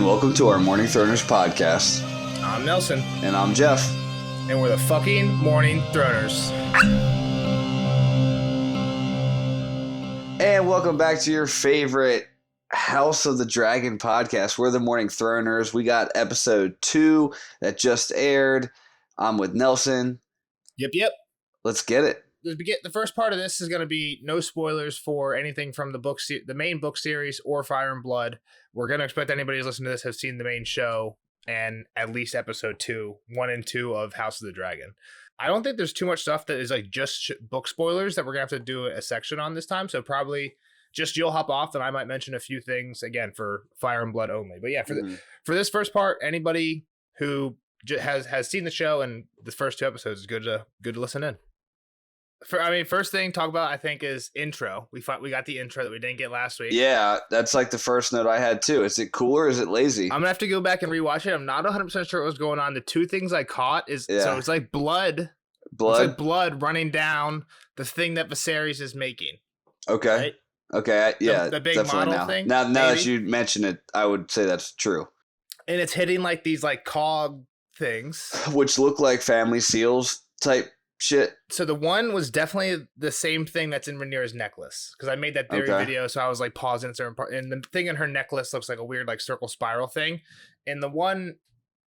welcome to our Morning Throners podcast. I'm Nelson. And I'm Jeff. And we're the fucking Morning Throners. And welcome back to your favorite House of the Dragon podcast. We're the Morning Throners. We got episode 2 that just aired. I'm with Nelson. Yep. Let's get it. The first part of this is going to be no spoilers for anything from the main book series or Fire and Blood. We're going to expect anybody who's listening to this has seen the main show and at least episode 1 and 2 of House of the Dragon. I don't think there's too much stuff that is like just book spoilers that we're going to have to do a section on this time. So probably just you'll hop off and I might mention a few things again for Fire and Blood only. But yeah, for this first part, anybody who has seen the show and the first 2 episodes is good to listen in. First thing talk about I think is intro. We got the intro that we didn't get last week. Yeah, that's like the first note I had too. Is it cool or is it lazy? I'm gonna have to go back and rewatch it. I'm not 100% sure what was going on. The 2 things I caught is so it's like blood. It's like blood running down the thing that Viserys is making. Okay. Right? Okay. Yeah. The big model thing. Now that you mention it, I would say that's true. And it's hitting like these like cog things, which look like family seals type shit. So the one was definitely the same thing that's in Rhaenyra's necklace because I made that theory video, so I was like pausing certain part, and the thing in her necklace looks like a weird like circle spiral thing, and the one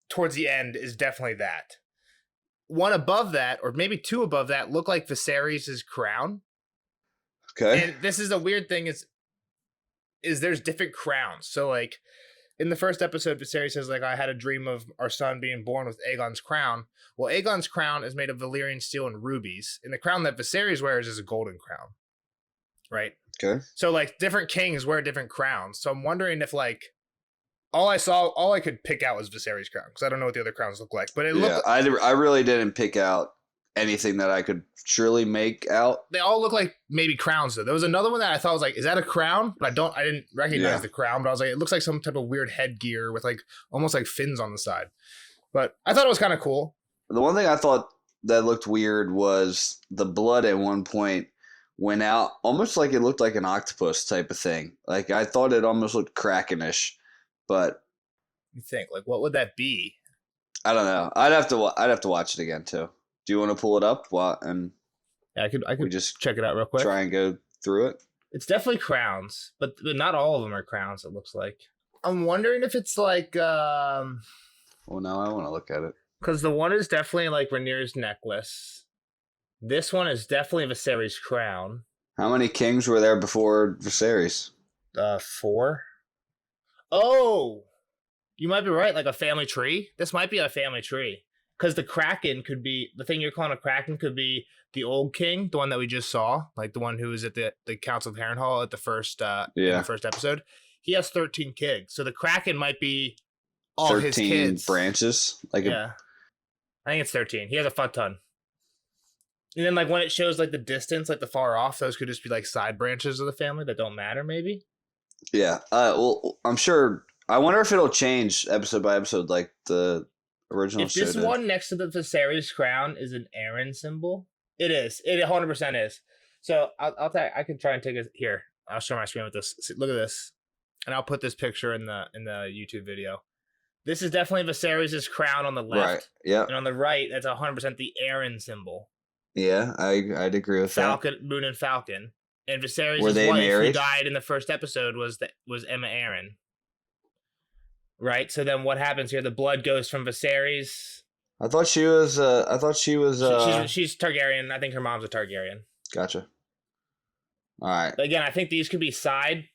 towards the end is definitely that. One above that, or maybe 2 above that, look like Viserys' crown. Okay. And this is a weird thing is there's different crowns. So like in the first episode, Viserys says like I had a dream of our son being born with Aegon's crown. Well, Aegon's crown is made of Valyrian steel and rubies, and the crown that Viserys wears is a golden crown, right? Okay. So like different kings wear different crowns. So I'm wondering if like all I could pick out was Viserys' crown because I don't know what the other crowns look like. But it looked. I really didn't pick out anything that I could surely make out. They all look like maybe crowns though. There was another one that I thought was like, is that a crown? But I didn't recognize the crown. But I was like, it looks like some type of weird headgear with like almost like fins on the side. But I thought it was kind of cool. The one thing I thought that looked weird was the blood at one point went out almost like it looked like an octopus type of thing. Like I thought it almost looked Krakenish, but you think like what would that be? I don't know. I'd have to watch it again too. Do you want to pull it up? I could just check it out real quick. Try and go through it. It's definitely crowns, but not all of them are crowns. It looks like. I'm wondering if it's like. Well, now I want to look at it. Because the one is definitely like Rhaenyra's necklace. This one is definitely Viserys' crown. How many kings were there before Viserys? 4. Oh, you might be right. Like a family tree. This might be a family tree. Because the Kraken could be, the thing you're calling a Kraken could be the old king, the one that we just saw, like the one who was at the Council of Harrenhal at the first in the first episode. He has 13 kids. So the Kraken might be all his kids. Branches? I think it's 13. He has a fuck ton. And then like when it shows like the distance, like the far off, those could just be like side branches of the family that don't matter maybe. Yeah. Well, I'm sure. I wonder if it'll change episode by episode like the original if this one next to the Viserys crown is an Aaron symbol, it is. It 100% is. So I can try and take it here. I'll share my screen with this. See, look at this, and I'll put this picture in the YouTube video. This is definitely Viserys' crown on the left. Right. Yeah. And on the right, that's 100% the Aaron symbol. Yeah, I'd agree with Falcon, that. Moon and Falcon, and Viserys' wife married? Who died in the first episode was Emma Aaron. Right, so then what happens here? The blood goes from Viserys. I thought she was. She's Targaryen. I think her mom's a Targaryen. Gotcha. All right. But again, I think these could be side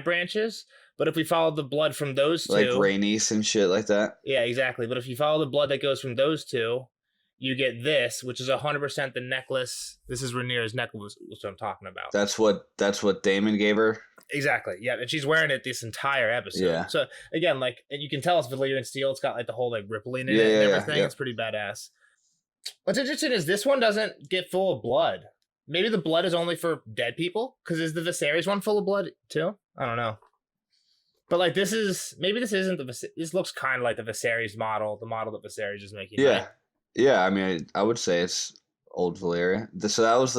branches. But if we follow the blood from those 2, like Rhaenys and shit like that. Yeah, exactly. But if you follow the blood that goes from those 2, you get this, which is 100% the necklace. This is Rhaenyra's necklace, which I'm talking about. That's what Daemon gave her. Exactly. Yeah, and she's wearing it this entire episode. Yeah. So again, like, and you can tell it's Valyrian steel. It's got like the whole like rippling in it and everything. Yeah. It's pretty badass. What's interesting is this one doesn't get full of blood. Maybe the blood is only for dead people. Because is the Viserys one full of blood too? I don't know. But like this isn't this looks kind of like the Viserys model, the model that Viserys is making. Yeah. Right? Yeah. I mean, I would say it's old Valyria. So that was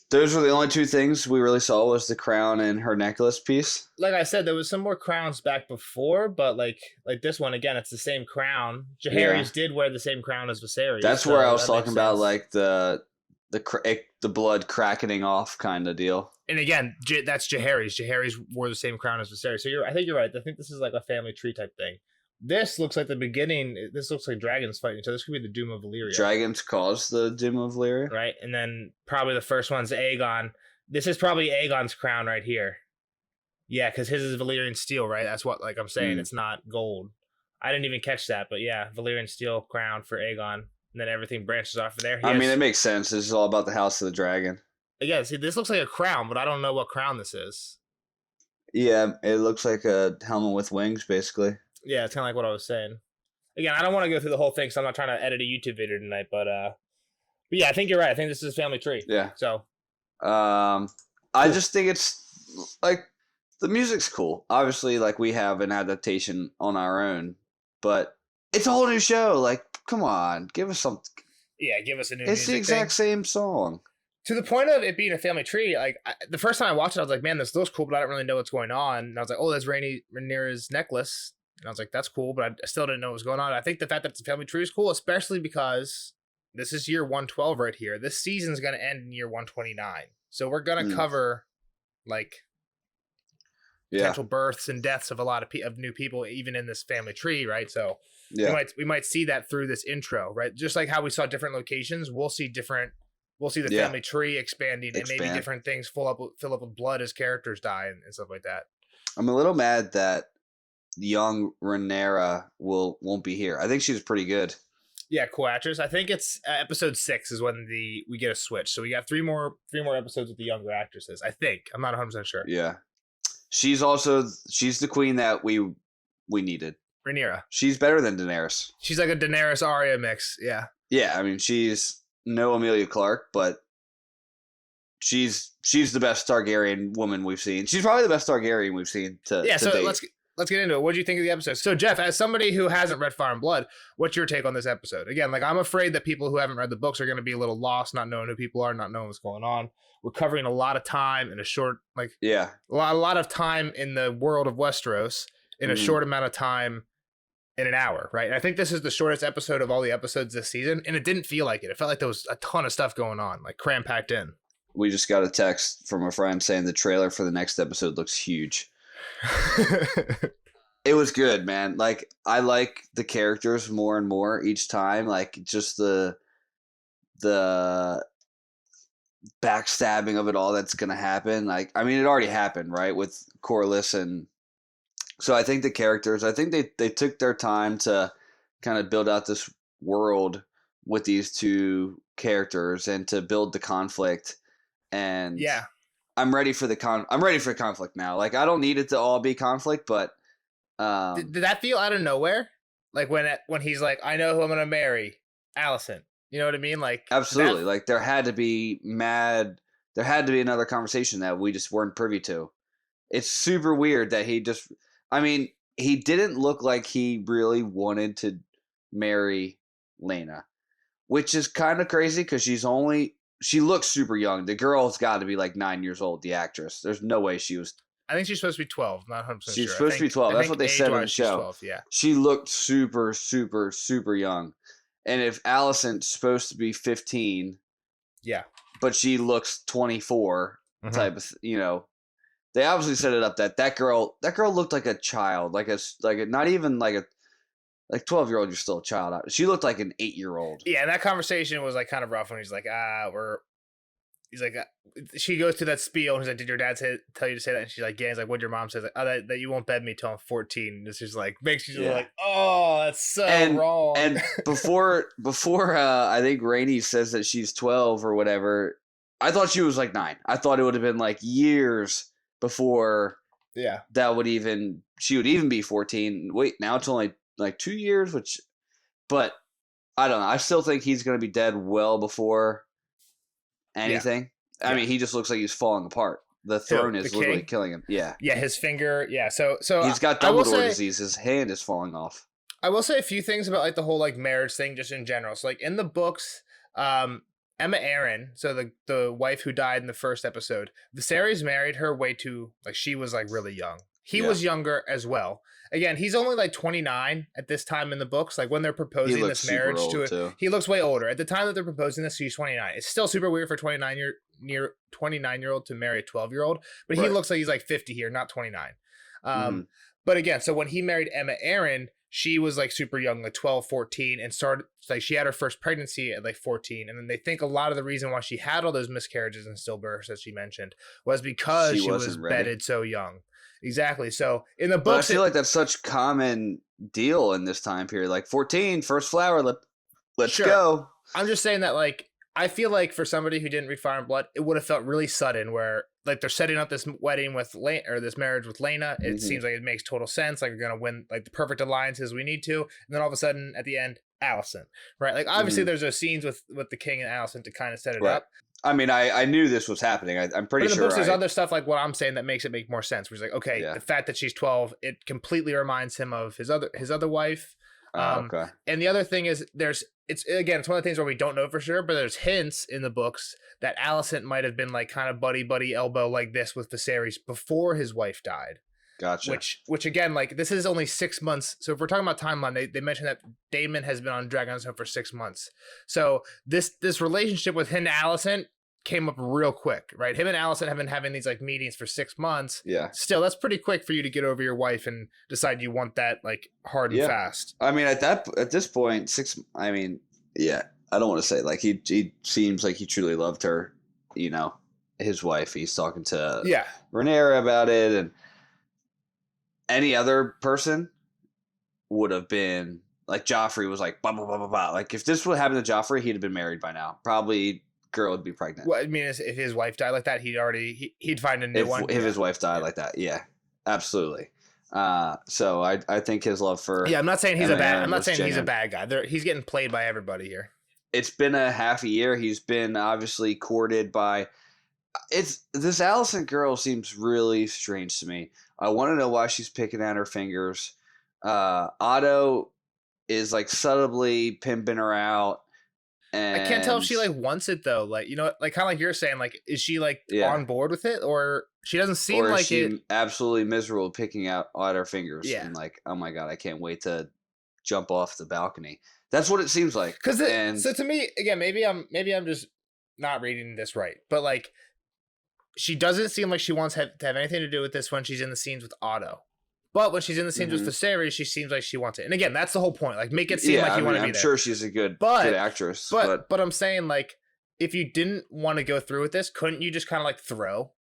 Those were the only two things we really saw was the crown and her necklace piece. Like I said, there was some more crowns back before, but like this one again, it's the same crown. Jaehaerys did wear the same crown as Viserys. That's where I was talking about, like the blood cracking off kind of deal. And again, that's Jaehaerys. Jaehaerys wore the same crown as Viserys. So I think you're right. I think this is like a family tree type thing. This looks like the beginning. This looks like dragons fighting. So this could be the Doom of Valyria. Dragons caused the Doom of Valyria, right? And then probably the first one's Aegon. This is probably Aegon's crown right here. Yeah, because his is Valyrian steel, right? That's what I'm saying. It's not gold. I didn't even catch that, but yeah, Valyrian steel crown for Aegon, and then everything branches off of there. I mean, it makes sense. This is all about the House of the Dragon. Again, see, this looks like a crown, but I don't know what crown this is. Yeah, it looks like a helmet with wings, basically. Yeah, it's kind of like what I was saying. Again, I don't want to go through the whole thing, so I'm not trying to edit a YouTube video tonight. But yeah, I think you're right. I think this is a family tree. Yeah. So, I just think it's like the music's cool. Obviously, like we have an adaptation on our own, but it's a whole new show. Like, come on, give us something. Yeah, give us a new. It's the exact same song. To the point of it being a family tree, like the first time I watched it, I was like, "Man, this looks cool," but I don't really know what's going on. And I was like, "Oh, that's Rhaenyra's necklace." And I was like, that's cool, but I still didn't know what was going on. I think the fact that it's a family tree is cool, especially because this is year 112 right here. This season's going to end in year 129. So we're going to cover, like, potential births and deaths of a lot of new people, even in this family tree, right? So we might see that through this intro, right? Just like how we saw different locations, we'll see the family tree expanding and maybe different things fill up with blood as characters die and stuff like that. I'm a little mad that young Rhaenyra won't be here. I think she's pretty good. Yeah, cool actress. I think it's episode 6 is when we get a switch. So we got three more episodes with the younger actresses. I think. I'm not 100% sure. Yeah, she's the queen that we needed. Rhaenyra. She's better than Daenerys. She's like a Daenerys Arya mix. Yeah. Yeah, I mean she's no Emilia Clarke, but she's the best Targaryen woman we've seen. She's probably the best Targaryen we've seen to date. Let's get into it. What do you think of the episode? So, Jeff, as somebody who hasn't read Fire and Blood, what's your take on this episode? Again, like I'm afraid that people who haven't read the books are going to be a little lost, not knowing who people are, not knowing what's going on. We're covering a lot of time in a short, a lot of time in the world of Westeros in a short amount of time in an hour, right? And I think this is the shortest episode of all the episodes this season, and it didn't feel like it. It felt like there was a ton of stuff going on, like cram-packed in. We just got a text from a friend saying the trailer for the next episode looks huge. It was good, man. Like I like the characters more and more each time. Like just the backstabbing of it all that's gonna happen. Like I mean, it already happened, right, with Corlys, and so I think the characters. I think they took their time to kind of build out this world with these two characters and to build the conflict. And yeah. I'm ready for I'm ready for conflict now. Like I don't need it to all be conflict, but did that feel out of nowhere? Like when he's like, I know who I'm gonna marry, Alicent. You know what I mean? Like absolutely. Like there had to be another conversation that we just weren't privy to. It's super weird that he didn't look like he really wanted to marry Lena, which is kind of crazy because she looks super young. The girl's got to be like 9 years old, the actress. There's no way she was. I think she's supposed to be 12, not 100% sure. She's supposed to be 12. That's what they said on the show. 12, yeah. She looked super, super, super young. And if Alicent's supposed to be 15, yeah, but she looks 24 type of, they obviously set it up that girl looked like a child, like not even like 12-year-old, you're still a child. She looked like an 8-year-old. Yeah, and that conversation was like kind of rough when he's like, she goes to that spiel and he's like, did your dad tell you to say that? And she's like, yeah. He's like, what'd your mom say? Like, oh, that you won't bed me till I'm 14. This is like, makes you like, oh, that's so wrong. And before I think Rainey says that she's 12 or whatever, I thought she was like 9. I thought it would have been like years before she would even be 14. Wait, now it's only like 2 years, but I don't know. I still think he's going to be dead well before anything. I mean, he just looks like he's falling apart. The throne is literally killing him. Yeah. Yeah, his finger. Yeah, so he's got Dumbledore disease. His hand is falling off. I will say a few things about like the whole like marriage thing just in general. So like in the books, Emma Aaron, so the wife who died in the first episode, Viserys married her way too, like, she was like really young. He Yeah. was younger as well. Again, he's only like 29 at this time in the books. Like when they're He proposing looks this super marriage old to it, too. he looks way older. At the time that they're proposing this, he's 29. It's still super weird for 29-year-old to marry a 12-year-old, but he Right. looks like he's like 50 here, not 29. Mhm. But again, so when he married Emma Aaron, she was like super young, like 12, 14, and started like she had her first pregnancy at like 14. And then they think a lot of the reason why she had all those miscarriages and stillbirths, as she mentioned, was because She she was wasn't ready. bedded so young. Exactly. So in the But I books, feel like that's such common deal in this time period. Like 14, first flower, let's Sure. go. I'm just saying that, like, I feel like for somebody who didn't read Fire and Blood, it would have felt really sudden where, like, they're setting up this wedding with or this marriage with Lena. It Mhm. seems like it makes total sense. Like, we're going to win, like, the perfect alliances we need to. And then all of a sudden, at the end, Alicent, right? Like, obviously, there's those scenes with the king and Alicent to kind of set it Right. up. I mean, I knew this was happening. I'm But pretty in the sure. books, there's other stuff like what I'm saying that makes it make more sense. Where he's like, okay, Yeah. the fact that she's 12, it completely reminds him of his other wife. Okay. And the other thing is, it's one of the things where we don't know for sure, but there's hints in the books that Alicent might have been like kind of buddy elbow like this with Viserys before his wife died. Gotcha. Which again, like, this is only 6 months. So if we're talking about timeline, they mentioned that Daemon has been on Dragon's Den for 6 months. So this relationship with him and Alicent came up real quick, right? Him and Alicent have been having these like meetings for 6 months. Yeah. Still, that's pretty quick for you to get over your wife and decide you want that like hard and Yeah. fast. I mean, at this point, I mean, yeah, I don't want to say, like, he seems like he truly loved her, you know, his wife. He's talking to Rhaenyra about it, and any other person would have been like, Joffrey was like, blah, blah, blah, blah, blah. Like, if this would happen to Joffrey, he'd have been married by now. Probably girl would be pregnant. Well, I mean, if his wife died like that, he'd find a new one. If his wife died like that, yeah, absolutely. So I think his love for I'm not saying he's a bad. I'm not was saying he's a genuine. bad guy. He's getting played by everybody here. It's been a half a year. He's been obviously courted by. This Alicent girl seems really strange to me. I want to know why she's picking at her fingers. Otto is like subtly pimping her out. And I can't tell if she like wants it though. Like, you know, like kind of like you're saying, like, is she like on board with it, or she doesn't seem or is like she it? absolutely miserable picking out at her fingers. Yeah. And like, oh my god, I can't wait to jump off the balcony. That's what it seems like. So to me, again, maybe I'm just not reading this right, but like, she doesn't seem like she wants to have anything to do with this when she's in the scenes with Otto. But when she's in the scenes with Viserys, she seems like she wants it. And again, that's the whole point. Like, make it seem like you want to be there. I'm sure she's a good actress. But I'm saying, like, if you didn't want to go through with this, couldn't you just kind of like throw?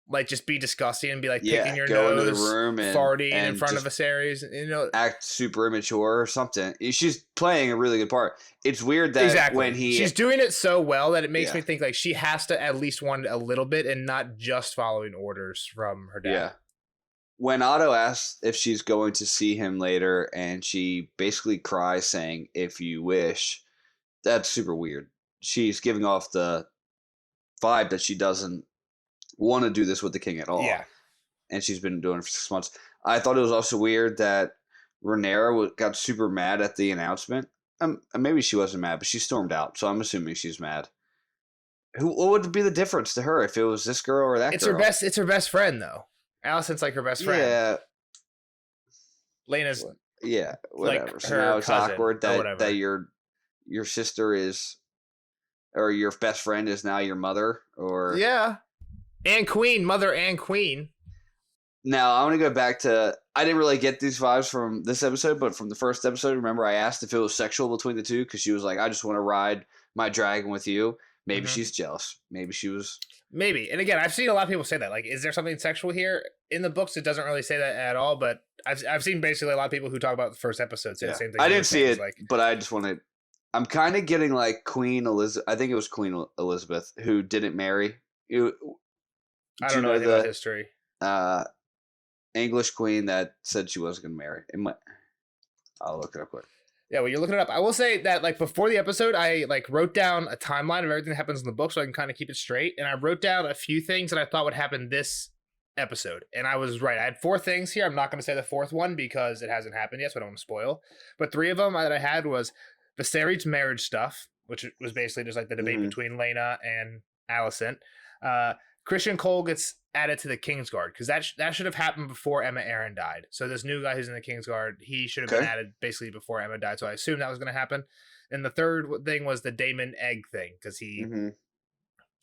Like, just be disgusting and be like picking your go nose, into the room and farting in front of Viserys, you know, act super immature or something. She's playing a really good part. It's weird that when she's doing it so well that it makes me think like she has to at least want it a little bit and not just following orders from her dad. Yeah. When Otto asks if she's going to see him later, and she basically cries saying, "If you wish," that's super weird. She's giving off the vibe that she doesn't want to do this with the king at all. Yeah. And she's been doing it for 6 months. I thought it was also weird that Rhaenyra got super mad at the announcement. Maybe she wasn't mad, but she stormed out, so I'm assuming she's mad. What would be the difference to her if it was this girl or that girl? It's her best friend, though. Alicent's like her best friend. Yeah. Lena's whatever. like so now it's awkward that your sister is, or your best friend is now your mother, or and queen, mother and queen. Now I want to go back to, I didn't really get these vibes from this episode, but from the first episode, remember I asked if it was sexual between the two because she was like, "I just want to ride my dragon with you." Maybe she's jealous. Maybe she was. Maybe. And again, I've seen a lot of people say that. Like, is there something sexual here? In the books, it doesn't really say that at all, but I've seen basically a lot of people who talk about the first episode say the same thing. I didn't see it, but I just want to. I'm kind of getting like Queen Elizabeth. I think it was Queen Elizabeth who didn't marry. I don't know anything about history. English queen that said she wasn't going to marry. I'll look it up quick. Yeah, well, you're looking it up. I will say that, like, before the episode, I like wrote down a timeline of everything that happens in the book so I can kind of keep it straight. And I wrote down a few things that I thought would happen this episode. And I was right. I had 4 things here. I'm not going to say the 4th one because it hasn't happened yet, so I don't want to spoil. But 3 of them that I had was Viserys' marriage stuff, which was basically just like the debate Mhm. between Lena and Alicent. Christian Cole gets added to the Kingsguard because that should have happened before Emma Aaron died. So this new guy who's in the Kingsguard, he should have been Okay. added basically before Emma died. So I assume that was going to happen. And the third thing was the Daemon egg thing because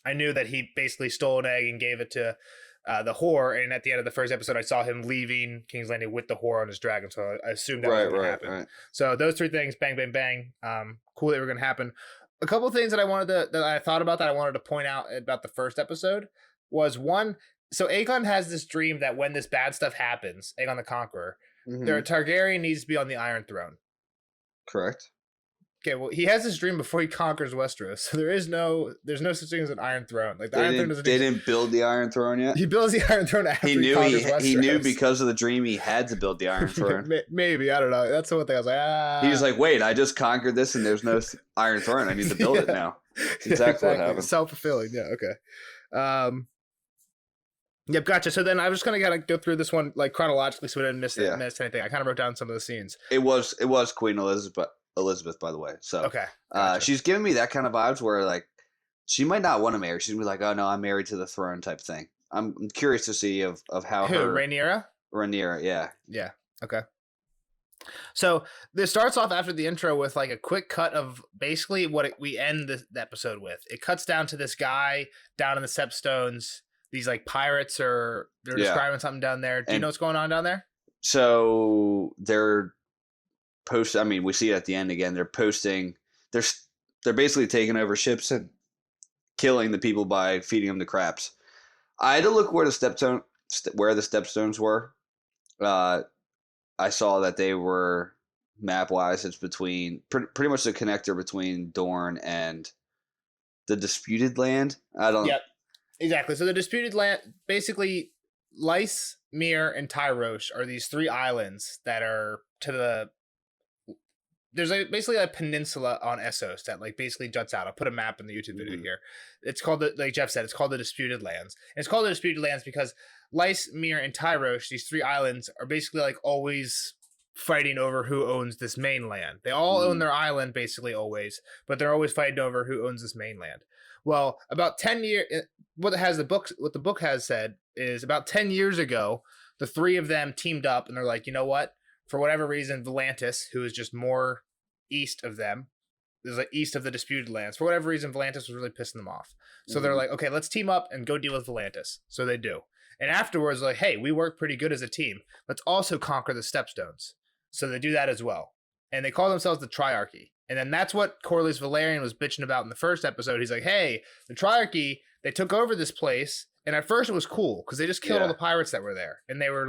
I knew that he basically stole an egg and gave it to the whore. And at the end of the first episode, I saw him leaving King's Landing with the whore on his dragon. So I assumed that was going to happen. Right. So those three things, bang, bang, bang. Cool, they were going to happen. A couple of things that I thought about that I wanted to point out about the first episode was one. So Aegon has this dream that when this bad stuff happens, Aegon the Conqueror, their Targaryen needs to be on the Iron Throne. Correct. Okay, well, he has this dream before he conquers Westeros. So there's no such thing as an Iron Throne. Like the Iron Throne doesn't. They didn't build the Iron Throne yet. He builds the Iron Throne after he conquers Westeros. He knew because of the dream he had to build the Iron Throne. Maybe, I don't know. That's the one thing I was like, He was like, wait, I just conquered this and there's no Iron Throne. I need to build it now. That's exactly what happened. Self-fulfilling. Yeah. Okay. Yep, gotcha. So then I was just gonna go through this one like chronologically, so we didn't miss anything. I kind of wrote down some of the scenes. It was Queen Elizabeth, by the way. So okay, gotcha. She's giving me that kind of vibes where like she might not want to marry. She's gonna be like, oh no, I'm married to the throne type thing. I'm curious to see of how Rhaenyra, yeah. Yeah. Okay. So this starts off after the intro with like a quick cut of basically what we end the episode with. It cuts down to this guy down in the Stepstones. These like pirates they're describing something down there. Do you know what's going on down there? So they're I mean, we see it at the end again. They're posting. They're basically taking over ships and killing the people by feeding them to crabs. I had to look where the Stepstones were. I saw that they were map wise. It's between pretty much the connector between Dorne and the Disputed Land. I don't. Yep. Exactly. So the Disputed Land, basically, Lys, Myr, and Tyrosh are these three islands that are to the. There's basically a peninsula on Essos that like basically juts out. I'll put a map in the YouTube video here. It's called like Jeff said, it's called the Disputed Lands. And it's called the Disputed Lands because Lys, Myr, and Tyrosh, these three islands, are basically like always fighting over who owns this mainland. They all own their island basically always, but they're always fighting over who owns this mainland. Well, about 10 years, what the book has said is about 10 years ago, the three of them teamed up and they're like, you know what? For whatever reason, Volantis, who is just more east of them, is like east of the Disputed Lands. For whatever reason, Volantis was really pissing them off. So they're like, okay, let's team up and go deal with Volantis. So they do. And afterwards, like, hey, we work pretty good as a team. Let's also conquer the Stepstones. So they do that as well. And they call themselves the Triarchy. And then that's what Corlys Velaryon was bitching about in the first episode. He's like, hey, the Triarchy, they took over this place. And at first it was cool because they just killed all the pirates that were there. And they were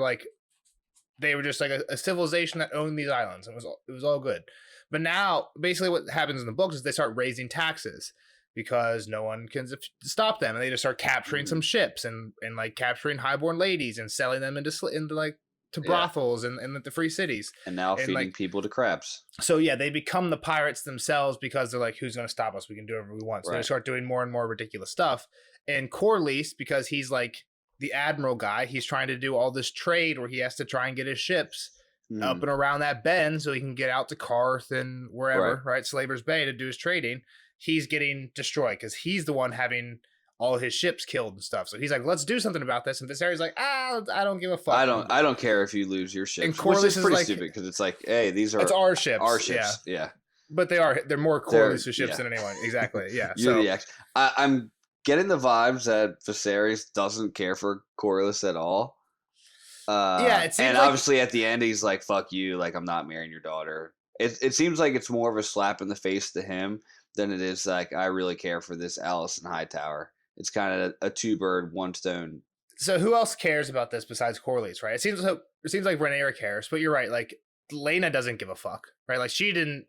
just like a civilization that owned these islands. It was all good. But now, basically what happens in the books is they start raising taxes because no one can stop them. And they just start capturing some ships and like capturing highborn ladies and selling them into like to brothels and the free cities. And now feeding people to crabs. So yeah, they become the pirates themselves because they're like, who's going to stop us? We can do whatever we want. So they start doing more and more ridiculous stuff. And Corlys, because he's like the admiral guy, he's trying to do all this trade where he has to try and get his ships up and around that bend so he can get out to Karth and wherever, right? Slaver's Bay to do his trading. He's getting destroyed because he's the one having all his ships killed and stuff. So he's like, let's do something about this. And Viserys like, I don't give a fuck. I don't care if you lose your ships. And Corlys is pretty like, stupid because it's like, hey, it's our ships. Our ships. Yeah. But they're more Corlys' ships than anyone. Exactly. Yeah. I'm getting the vibes that Viserys doesn't care for Corlys at all. It seems and obviously at the end he's like, fuck you, like I'm not marrying your daughter. It seems like it's more of a slap in the face to him than it is like I really care for this Alicent Hightower. It's kind of a two bird, one stone. So who else cares about this besides Corlys, right? It seems like Rhaenyra cares, but you're right. Like Lena doesn't give a fuck, right? Like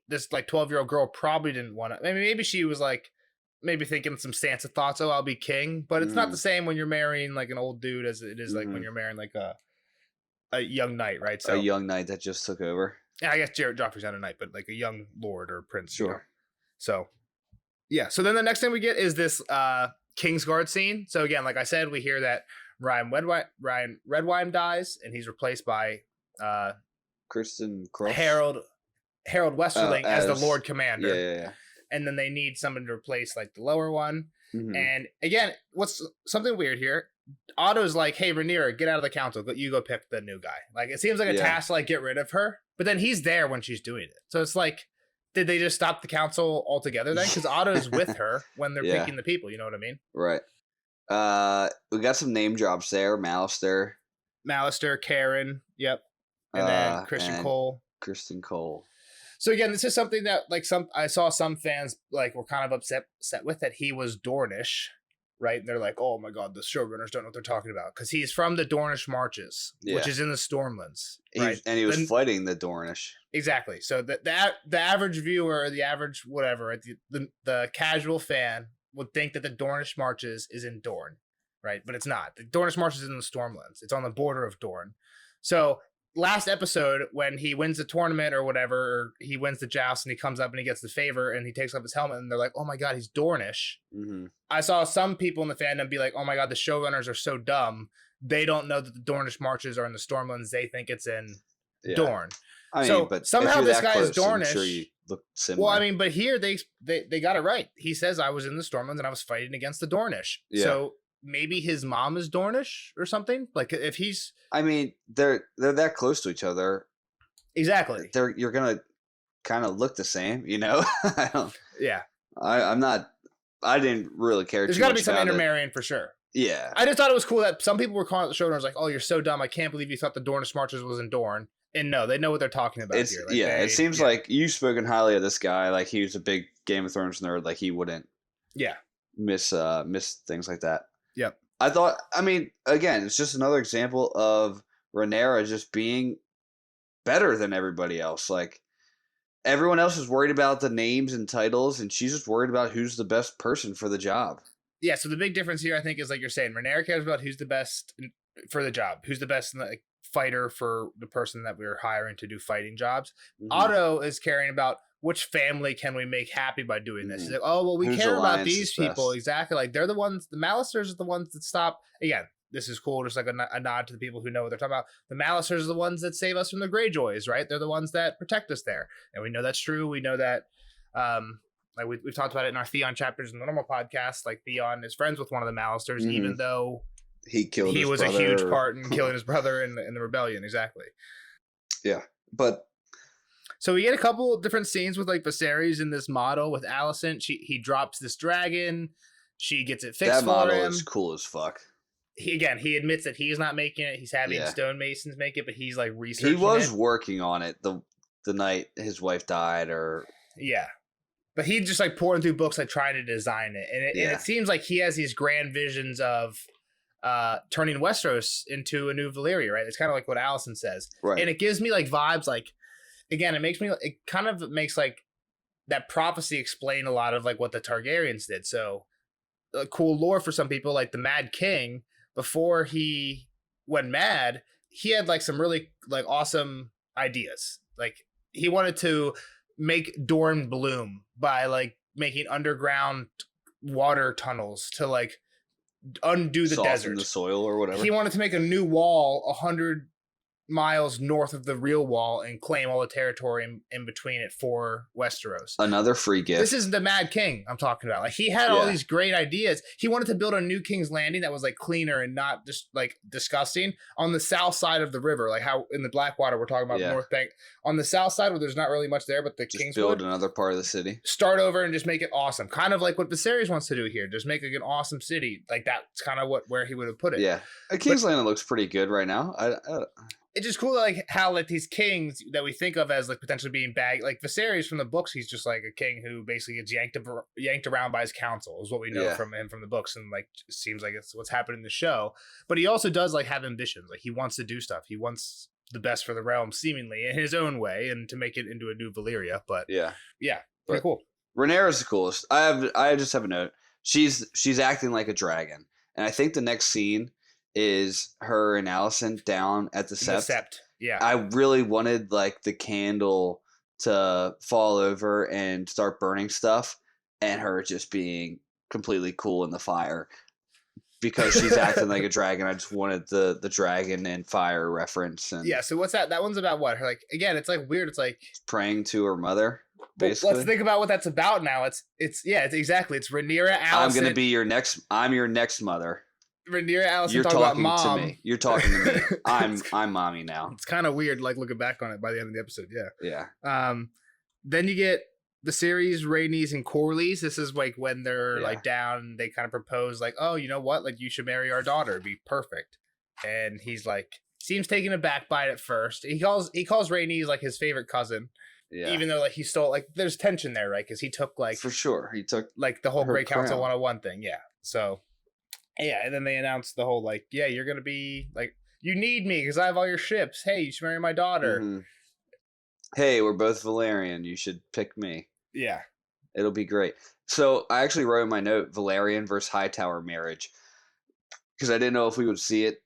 this like 12-year-old girl probably didn't want to. I mean, maybe she was like maybe thinking some Sansa thoughts. Oh, I'll be king, but it's not the same when you're marrying like an old dude as it is like when you're marrying like a young knight, right? So a young knight that just took over. Yeah, I guess Joffrey's not a knight, but like a young lord or prince. Sure. You know? So yeah. So then the next thing we get is this Kingsguard scene. So again, like I said, we hear that Ryan Redwine dies, and he's replaced by Kristen Cross. Harold Westerling as the Lord Commander. Yeah. and then they need someone to replace like the lower one. Mhm. And again, what's something weird here? Otto's like, "Hey, Rhaenyra, get out of the council. You go pick the new guy." Like, it seems like a task to like get rid of her, but then he's there when she's doing it. So it's like, did they just stop the council altogether then? Because Otto's with her when they're picking the people. You know what I mean? Right. We got some name drops there. Mallister, Karen, yep, and then Christian Cole. So again, this is something that like I saw some fans like were kind of upset with, that he was Dornish, right? And they're like, "Oh my god, the showrunners don't know what they're talking about," because he's from the Dornish Marches, which is in the Stormlands, right? And he was fighting the Dornish. Exactly. So the average viewer, or the average whatever, the casual fan would think that the Dornish Marches is in Dorne, right? But it's not. The Dornish Marches is in the Stormlands. It's on the border of Dorne. So last episode, when he wins the tournament or whatever, or he wins the joust and he comes up and he gets the favor and he takes off his helmet and they're like, "Oh my god, he's Dornish." Mm-hmm. I saw some people in the fandom be like, "Oh my god, the showrunners are so dumb. They don't know that the Dornish Marches are in the Stormlands. They think it's in Dorne." I mean, so but somehow this guy is Dornish. I'm sure you look similar. Well, I mean, but here they got it right. He says, "I was in the Stormlands and I was fighting against the Dornish." Yeah. So maybe his mom is Dornish or something. Like, if he's, I mean, they're that close to each other. Exactly. You're gonna kind of look the same, you know. Yeah. I'm not. I didn't really care. There's got to be some intermarrying for sure. Yeah. I just thought it was cool that some people were calling the showrunners like, "Oh, you're so dumb. I can't believe you thought the Dornish Marches was in Dorne." And no, they know what they're talking about here. Like, it seems like you've spoken highly of this guy. Like, he was a big Game of Thrones nerd. Like, he wouldn't miss things like that. Yep. I mean, again, it's just another example of Rhaenyra just being better than everybody else. Like, everyone else is worried about the names and titles, and she's just worried about who's the best person for the job. Yeah, so the big difference here, I think, is like you're saying, Rhaenyra cares about who's the best for the job, who's the best fighter for the person that we're hiring to do fighting jobs. Mm-hmm. Otto is caring about which family can we make happy by doing this. He's like, "Oh, well, we care about these people." Best. Exactly. Like, they're the ones, the Mallisters are the ones that stop. Again, this is cool, just like a nod to the people who know what they're talking about. The Mallisters are the ones that save us from the Greyjoys, right? They're the ones that protect us there. And we know that's true. We know that, like we've talked about it in our Theon chapters in the normal podcast. Like, Theon is friends with one of the Mallisters, even though he was a huge part in killing his brother in the rebellion. Exactly. Yeah. But so we get a couple different scenes with like Viserys in this model with Alicent. He drops this dragon. She gets it fixed for him. That model is cool as fuck. He admits that he's not making it. He's having stonemasons make it, but he's like researching it. He was working on it the night his wife died, or but he just like pouring through books, like trying to design it, and it seems like he has these grand visions of turning Westeros into a new Valyria, right? It's kind of like what Alicent says, right? And it gives me like vibes, like, again, it kind of makes like that prophecy explain a lot of like what the Targaryens did. So cool lore for some people, like the Mad King, before he went mad, he had like some really like awesome ideas. Like, he wanted to make Dorne bloom by like making underground water tunnels to like undo the desert, the soil or whatever. He wanted to make a new wall 100 miles north of the real wall and claim all the territory in between it for Westeros. Another free gift. This is the Mad King I'm talking about. Like, he had all these great ideas. He wanted to build a new King's Landing that was like cleaner and not just like disgusting on the south side of the river, like how in the Blackwater we're talking about the North Bank. On the south side where there's not really much there, but the King's build another part of the city. Start over and just make it awesome. Kind of like what Viserys wants to do here. Just make like an awesome city. Like, that's kind of where he would have put it. Yeah. King's Landing looks pretty good right now. It's just cool, like, how like these kings that we think of as like potentially being bad, like Viserys from the books, he's just like a king who basically gets yanked around by his council, is what we know from him from the books, and like it seems like it's what's happening in the show. But he also does like have ambitions, like he wants to do stuff. He wants the best for the realm, seemingly in his own way, and to make it into a new Valyria. But pretty cool. Rhaenyra's the coolest. I just have a note. She's acting like a dragon, and I think the next scene is her and Alicent down at the sept. Yeah. I really wanted like the candle to fall over and start burning stuff, and her just being completely cool in the fire because she's acting like a dragon. I just wanted the dragon and fire reference. And so what's that? That one's about what? Her, like, again, it's like weird. It's like praying to her mother. basically. Well, let's think about what that's about now. It's exactly. It's Rhaenyra, Allison. I'm gonna be your next. I'm your next mother. Rhaenyra, Allison. You're talking about talking mom. to me. You're talking to me. I'm mommy now. It's kind of weird, like looking back on it by the end of the episode. Yeah. Then you get the series Rhaenys and Corlys. This is like when they're like down. They kind of propose like, oh, you know what? Like you should marry our daughter. It'd be perfect. And he's like, seems taken aback by it at first. He calls Rhaenys like his favorite cousin. Yeah. Even though like he stole like there's tension there, right? Because he took like for sure he took like the whole Great Council 101 thing. Yeah. So yeah, and then they announced the whole like, yeah, you're gonna be like, you need me because I have all your ships. Hey, you should marry my daughter. Mm-hmm. Hey, we're both Valerian. You should pick me. Yeah. It'll be great. So I actually wrote in my note Valerian versus Hightower marriage because I didn't know if we would see it.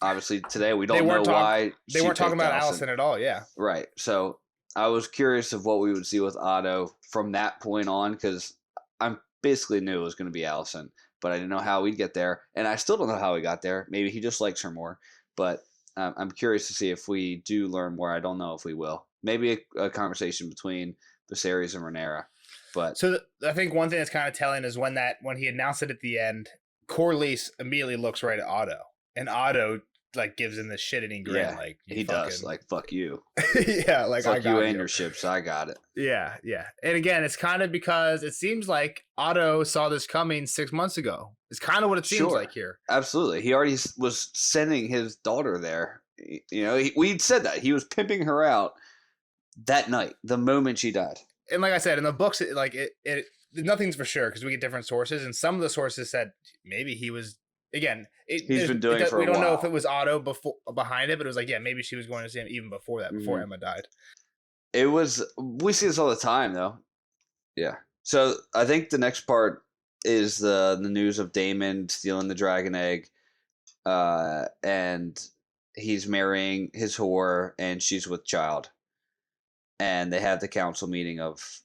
Obviously today we don't know why they weren't talking about Allison at all. Yeah. Right. So I was curious of what we would see with Otto from that point on because I basically knew it was going to be Allison, but I didn't know how we'd get there, and I still don't know how we got there. Maybe he just likes her more, but I'm curious to see if we do learn more. I don't know if we will. Maybe a conversation between Viserys and Rhaenyra. But so I think one thing that's kind of telling is when he announced it at the end, Corlys immediately looks right at Otto, and Otto like gives him this shit-eating grin. Yeah, like he does. Like fuck you. Yeah, like fuck I got you and your ships. I got it. Yeah, yeah. And again, it's kind of because it seems like Otto saw this coming 6 months ago. It's kind of what it seems like here. Absolutely. He already was sending his daughter there. You know, we'd said that. He was pimping her out that night, the moment she died. And like I said, in the books, nothing's for sure because we get different sources. And some of the sources said maybe he was, again, he's been doing it for a while. We don't know if it was Otto behind it, but it was like, yeah, maybe she was going to see him even before that, before Emma died. We see this all the time, though. Yeah. So I think the next part is the news of Daemon stealing the dragon egg, and he's marrying his whore, and she's with child, and they have the council meeting of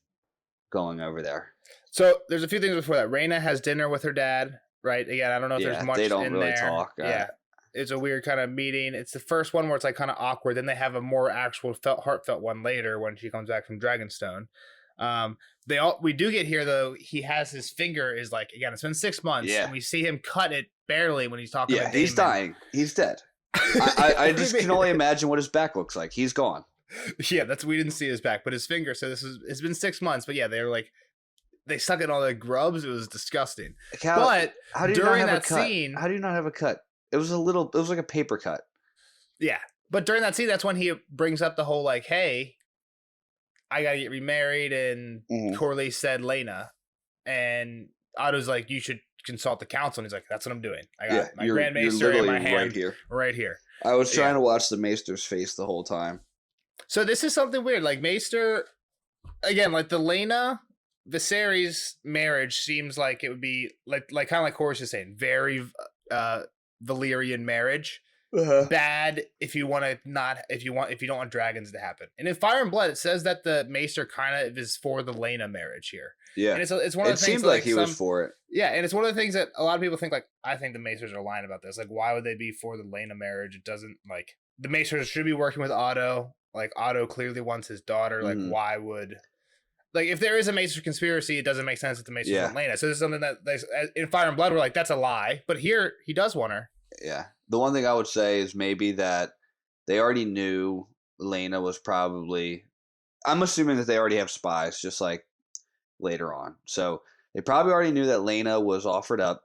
going over there. So there's a few things before that. Rhaena has dinner with her dad, right? Again, I don't know if there's much they don't in really there. talk. Yeah. It's a weird kind of meeting. It's the first one where it's like kind of awkward. Then they have a more actual heartfelt one later when she comes back from Dragonstone. We do get here though. He has his finger is like, again, it's been 6 months, and we see him cut it barely when he's talking. Yeah, he's dying. He's dead. I just can only imagine what his back looks like. He's gone. Yeah, we didn't see his back, but his finger. So it's been 6 months, but yeah, they were like, they stuck in all the grubs. It was disgusting. But how do you during not have that a cut? scene, how do you not have a cut? It was like a paper cut. Yeah, but during that scene, that's when he brings up the whole like, hey, I gotta get remarried, and Corlys said Lena, and Otto's like, you should consult the council, and he's like, that's what I'm doing. I got my Grand Maester in my hand right here. I was trying to watch the Maester's face the whole time. So this is something weird. Like Maester, again, like the Lena Viserys marriage seems like it would be like kind of like Horace is saying, very Valyrian marriage. Bad if you don't want dragons to happen. And in Fire and Blood, it says that the Maester kind of is for the Lena marriage here. Yeah, and it's one of the things. It seemed like he was for it. Yeah, and it's one of the things that a lot of people think. Like, I think the Maesters are lying about this. Like, why would they be for the Lena marriage? It doesn't like the Maesters should be working with Otto. Like Otto clearly wants his daughter. Like, why would? Like, if there is a Maester conspiracy, it doesn't make sense that the Maesters want Lena. So this is something that in Fire and Blood we're like, that's a lie. But here he does want her. Yeah. The one thing I would say is maybe that they already knew Lena was probably... I'm assuming that they already have spies, just like later on. So they probably already knew that Lena was offered up,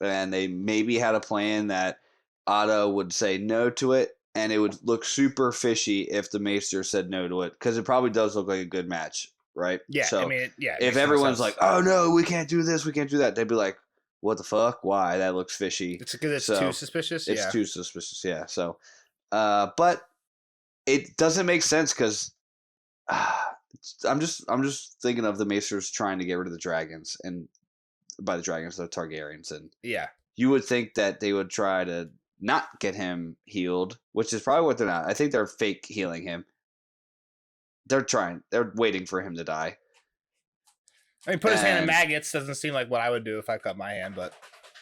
and they maybe had a plan that Otto would say no to it, and it would look super fishy if the Maester said no to it, because it probably does look like a good match, right? Yeah, so I mean, yeah. If everyone's like, oh no, we can't do this, we can't do that, they'd be like, what the fuck? Why? That looks fishy. It's because it's too suspicious. It's too suspicious. Yeah. So, but it doesn't make sense because I'm just thinking of the Maesters trying to get rid of the dragons, and by the dragons, the Targaryens, and you would think that they would try to not get him healed, which is probably what they're not. I think they're fake healing him. They're waiting for him to die. I mean, put his hand in maggots doesn't seem like what I would do if I cut my hand, but...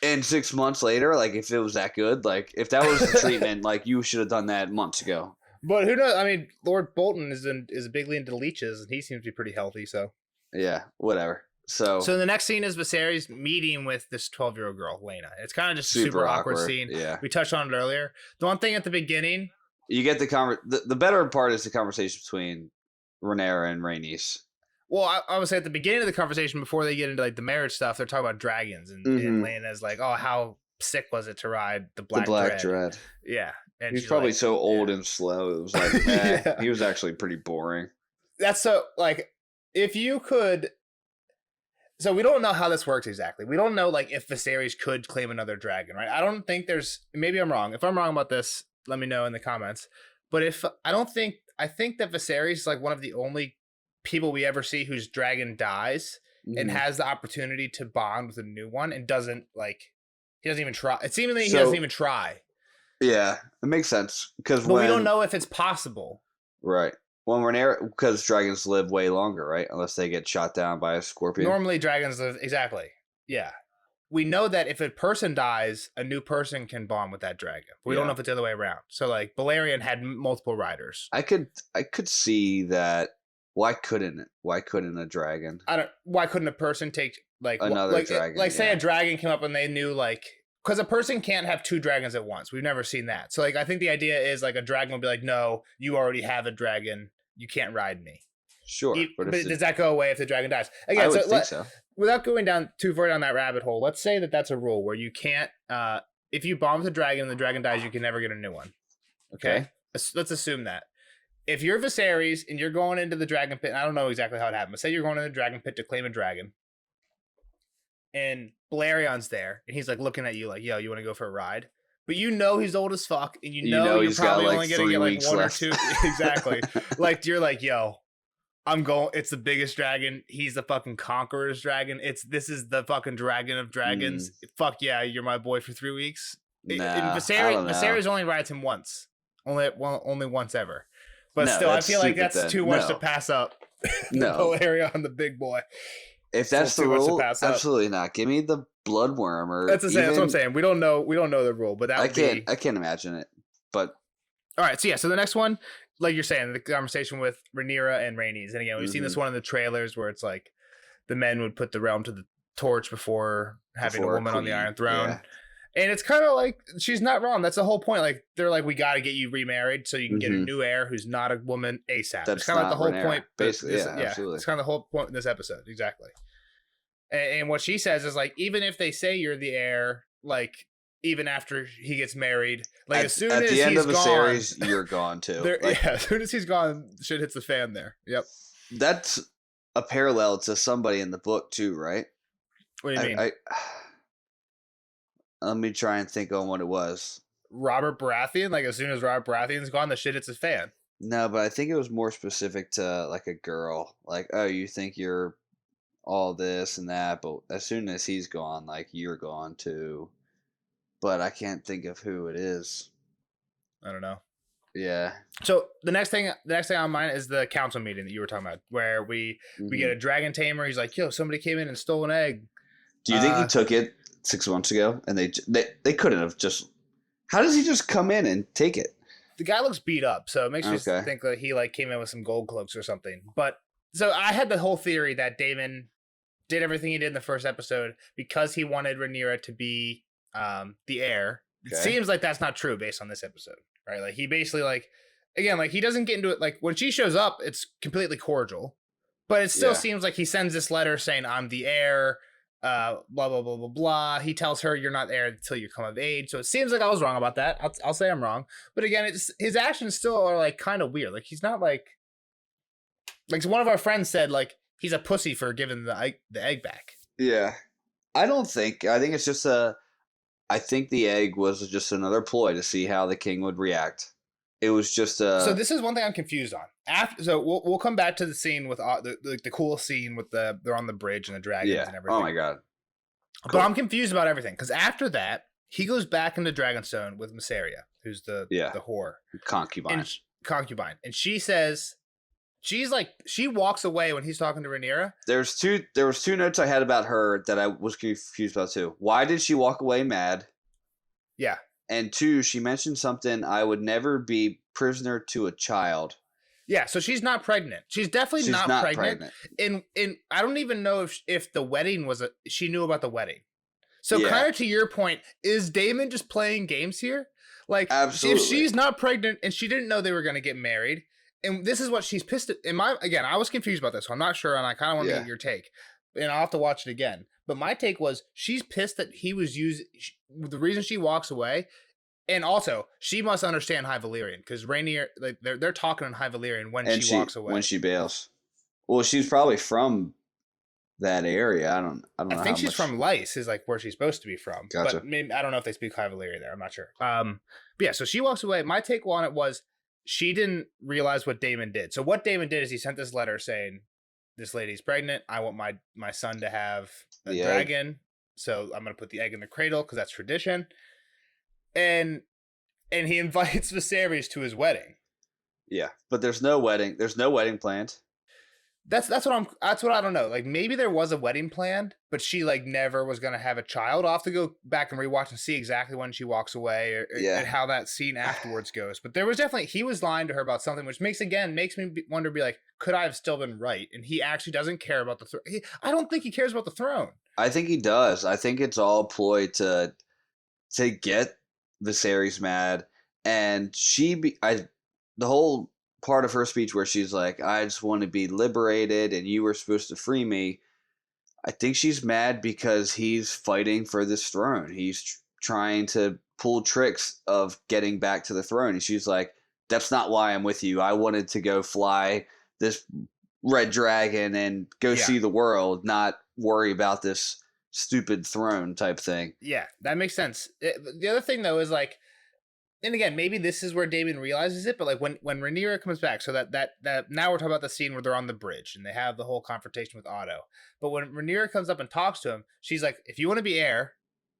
And 6 months later, like, if it was that good, like, if that was the treatment, like, you should have done that months ago. But who knows? I mean, Lord Bolton is bigly into leeches, and he seems to be pretty healthy. So Yeah, whatever. So the next scene is Viserys meeting with this 12-year-old girl, Lena. It's kind of just a super super awkward awkward. scene. Yeah. We touched on it earlier. The one thing at the beginning, You get the better part is the conversation between Rhaenyra and Rhaenys. well, I would say at the beginning of the conversation, before they get into like the marriage stuff, they're talking about dragons, and Lena's like, "Oh, how sick was it to ride the Black Dread?" Yeah, and he's probably like, so old and slow. It was like, Yeah. he was actually pretty boring. That's so like, if you could. So we don't know how this works exactly. We don't know like if Viserys could claim another dragon, right? I don't think there's. Maybe I'm wrong. If I'm wrong about this, let me know in the comments. But if I think that Viserys is like one of the only people we ever see whose dragon dies and has the opportunity to bond with a new one and doesn't even try. It seemingly he doesn't even try. Yeah, it makes sense because we don't know if it's possible. Right. Well, Rhaenyra, because dragons live way longer, right? Unless they get shot down by a scorpion. Normally, dragons live exactly. Yeah, we know that if a person dies, a new person can bond with that dragon. We don't know if it's the other way around. So, like Balerion had multiple riders. I could see that. Why couldn't a dragon? Why couldn't a person take another dragon? Like, say a dragon came up and they knew because a person can't have two dragons at once. We've never seen that. So, I think the idea is like a dragon would be like, no, you already have a dragon. You can't ride me. Sure. But does that go away if the dragon dies? Again, I would think so. Without going down too far down that rabbit hole, let's say that that's a rule where you can't, if you bond with a dragon and the dragon dies, you can never get a new one. Okay? Let's assume that. If you're Viserys and you're going into the dragon pit, and I don't know exactly how it happened, but say you're going into the dragon pit to claim a dragon, and Balerion's there, and he's like looking at you like, yo, you want to go for a ride? But you know he's old as fuck, and you know you're probably only going to get like one left. Or two. Exactly. Like, you're like, yo, I'm going, it's the biggest dragon. He's the fucking conqueror's dragon. This is the fucking dragon of dragons. Fuck yeah, you're my boy for 3 weeks. Nah, Viserys only rides him once. Only once ever. But still, I feel like that's too much to pass up. No. Balerion, the big boy. If that's the rule, absolutely not. Give me the bloodworm or that's what I'm saying. We don't know the rule, but I can't imagine it. But all right, so the next one, like you're saying, the conversation with Rhaenyra and Rhaenys, and again, we've seen this one in the trailers where it's like the men would put the realm to the torch before having a woman on the Iron Throne. Yeah. And it's kind of like, she's not wrong. That's the whole point. Like, they're like, we got to get you remarried so you can get a new heir who's not a woman ASAP. That's kind of like the whole point. Basically, absolutely. It's kind of the whole point in this episode. Exactly. And what she says is like, even if they say you're the heir, like, even after he gets married, like, as soon as he's gone. At the end of the series, you're gone too. As soon as he's gone, shit hits the fan there. Yep. That's a parallel to somebody in the book too, right? What do you mean? Let me try and think on what it was. Robert Baratheon? Like, as soon as Robert Baratheon's gone, the shit hits his fan. No, but I think it was more specific to, like, a girl. Like, oh, you think you're all this and that, but as soon as he's gone, like, you're gone too. But I can't think of who it is. I don't know. Yeah. So the next thing on mine is the council meeting that you were talking about, where we get a dragon tamer. He's like, yo, somebody came in and stole an egg. Do you think he took it 6 months ago, and they couldn't have just? How does he just come in and take it? The guy looks beat up, so it makes me think that he like came in with some gold cloaks or something. But so I had the whole theory that Daemon did everything he did in the first episode because he wanted Rhaenyra to be the heir. It seems like that's not true based on this episode, right? Like, he basically, like, again, like, he doesn't get into it. Like, when she shows up, it's completely cordial, but it still seems like he sends this letter saying, I'm the heir. Blah blah blah blah blah. He tells her you're not there until you come of age. So it seems like I was wrong about that. I'll say I'm wrong. But again, his actions still are like kind of weird. Like, he's not like one of our friends said, like, he's a pussy for giving the egg back. Yeah, I think it's just I think the egg was just another ploy to see how the king would react. It was just So this is one thing I'm confused on. So we'll come back to the scene with the cool scene with they're on the bridge and the dragons and everything. Oh my god! Cool. But I'm confused about everything because after that he goes back into Dragonstone with Mysaria, who's the whore concubine, and she says she walks away when he's talking to Rhaenyra. There was two notes I had about her that I was confused about too. Why did she walk away mad? Yeah. And two, she mentioned something, I would never be prisoner to a child. Yeah, so she's not pregnant. She's definitely She's not not pregnant. pregnant. And I don't even know if the wedding was she knew about the wedding. So Yeah. kind of to your point, is Damon just playing games here? Like, Absolutely. if she's not pregnant and she didn't know they were going to get married, and this is what she's pissed at. Again, I was confused about this, so I'm not sure, and I kind of want to get your take, and I'll have to watch it again. But my take was she's pissed that he was the reason she walks away, and also she must understand High Valyrian because Rhaenyra, like they're talking in High Valyrian when she walks away. When she bails. Well, she's probably from that area. I don't know. I think she's from Lyce, is like where she's supposed to be from. Gotcha. But maybe, I don't know if they speak High Valyrian there. I'm not sure. But yeah, so she walks away. My take on it was she didn't realize what Daemon did. So what Daemon did is he sent this letter saying, "This lady's pregnant. I want my son to have a dragon. Egg. So I'm gonna put the egg in the cradle because that's tradition." And he invites Viserys to his wedding. Yeah, but there's no wedding. There's no wedding planned. That's what I don't know. Like maybe there was a wedding planned, but she like never was gonna have a child. I'll have to go back and rewatch and see exactly when she walks away and how that scene afterwards goes. But there was definitely he was lying to her about something, which makes me wonder, be like, could I have still been right? And he actually doesn't care about the throne. I don't think he cares about the throne. I think he does. I think it's all ploy to get Viserys mad, and the whole part of her speech where she's like, I just want to be liberated and you were supposed to free me. I think she's mad because he's fighting for this throne. He's trying to pull tricks of getting back to the throne. And she's like, that's not why I'm with you. I wanted to go fly this red dragon and go see the world, not worry about this stupid throne type thing. Yeah, that makes sense. The other thing though is like, and again, maybe this is where Daemon realizes it, but like when Rhaenyra comes back, so that now we're talking about the scene where they're on the bridge and they have the whole confrontation with Otto. But when Rhaenyra comes up and talks to him, she's like, if you want to be heir,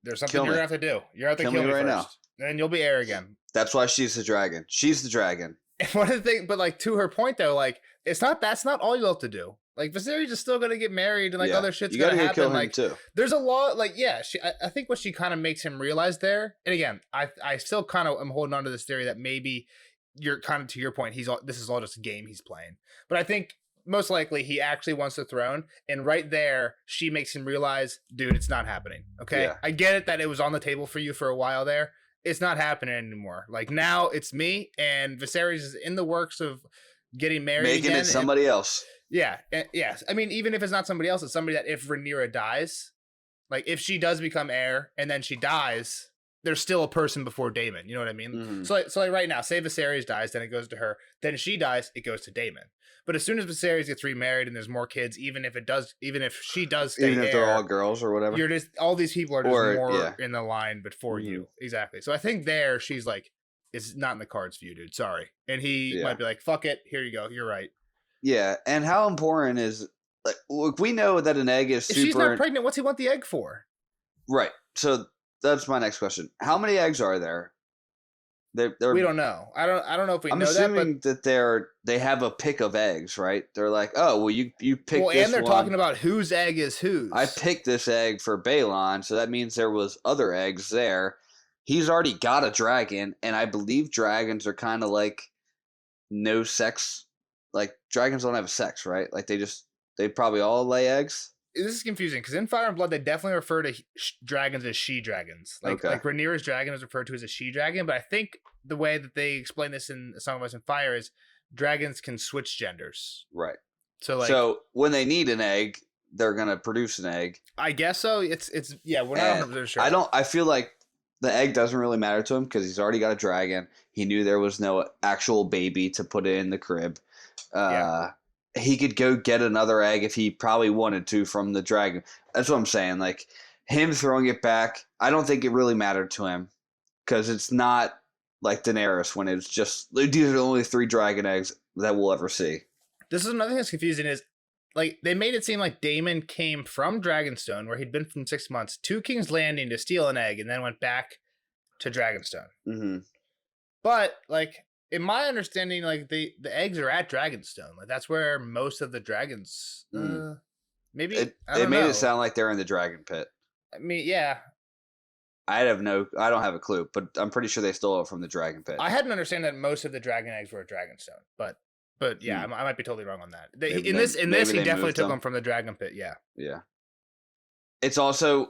there's something you're gonna have to do. You're gonna have to kill me right first, now, and you'll be heir again. That's why she's the dragon. She's the dragon. And one of the things, but like to her point though, like that's not all you have to do. Like Viserys is still gonna get married and like other shit's gonna happen. Kill him like too. There's a lot. Like I think what she kind of makes him realize there. And again, I still kind of am holding on to this theory that maybe you're kind of to your point. This is all just a game he's playing. But I think most likely he actually wants the throne. And right there, she makes him realize, dude, it's not happening. Okay, I get it that it was on the table for you for a while there. It's not happening anymore. Like now, it's me and Viserys is in the works of getting married, making it somebody else. Yeah, yes. I mean, even if it's not somebody else, it's somebody that if Rhaenyra dies, like if she does become heir and then she dies, there's still a person before Daemon. You know what I mean? Mm-hmm. So like right now, say Viserys dies, then it goes to her. Then she dies, it goes to Daemon. But as soon as Viserys gets remarried and there's more kids, even if she does stay even if they're all girls or whatever, all these people are just more in the line before you. Exactly. So I think there she's like, it's not in the cards for you, dude. Sorry. And he might be like, fuck it. Here you go. You're right. Yeah, and how important is like look, we know that an egg is if super. She's not pregnant. What's he want the egg for? Right. So that's my next question. How many eggs are there? We don't know. I don't know if we know that. I'm assuming that they have a pick of eggs, right? They're like, oh, well, you pick this and they're one. Talking about whose egg is whose. I picked this egg for Balon, so that means there was other eggs there. He's already got a dragon, and I believe dragons are kind of like no sex. Like dragons don't have sex, right? Like they probably all lay eggs. This is confusing because in Fire and Blood they definitely refer to dragons as she dragons. Like Rhaenyra's dragon is referred to as a she dragon, but I think the way that they explain this in Song of Ice and Fire is dragons can switch genders. Right. So when they need an egg, they're gonna produce an egg. I guess so. It's we're not 100% sure. I feel like the egg doesn't really matter to him because he's already got a dragon. He knew there was no actual baby to put it in the crib. He could go get another egg if he probably wanted to from the dragon. That's what I'm saying. Like him throwing it back, I don't think it really mattered to him because it's not like Daenerys when it's just these are the only 3 dragon eggs that we'll ever see. This is another thing that's confusing is like they made it seem like Daemon came from Dragonstone where he'd been from 6 months to King's Landing to steal an egg and then went back to Dragonstone. Mm-hmm. But like. In my understanding, like the eggs are at Dragonstone. Like that's where most of the dragons. Maybe it made it sound like they're in the dragon pit. I mean, yeah. I don't have a clue, but I'm pretty sure they stole it from the dragon pit. I had an understanding that most of the dragon eggs were a dragonstone, but yeah, I might be totally wrong on that. In this, he definitely took them from the dragon pit. Yeah. Yeah. It's also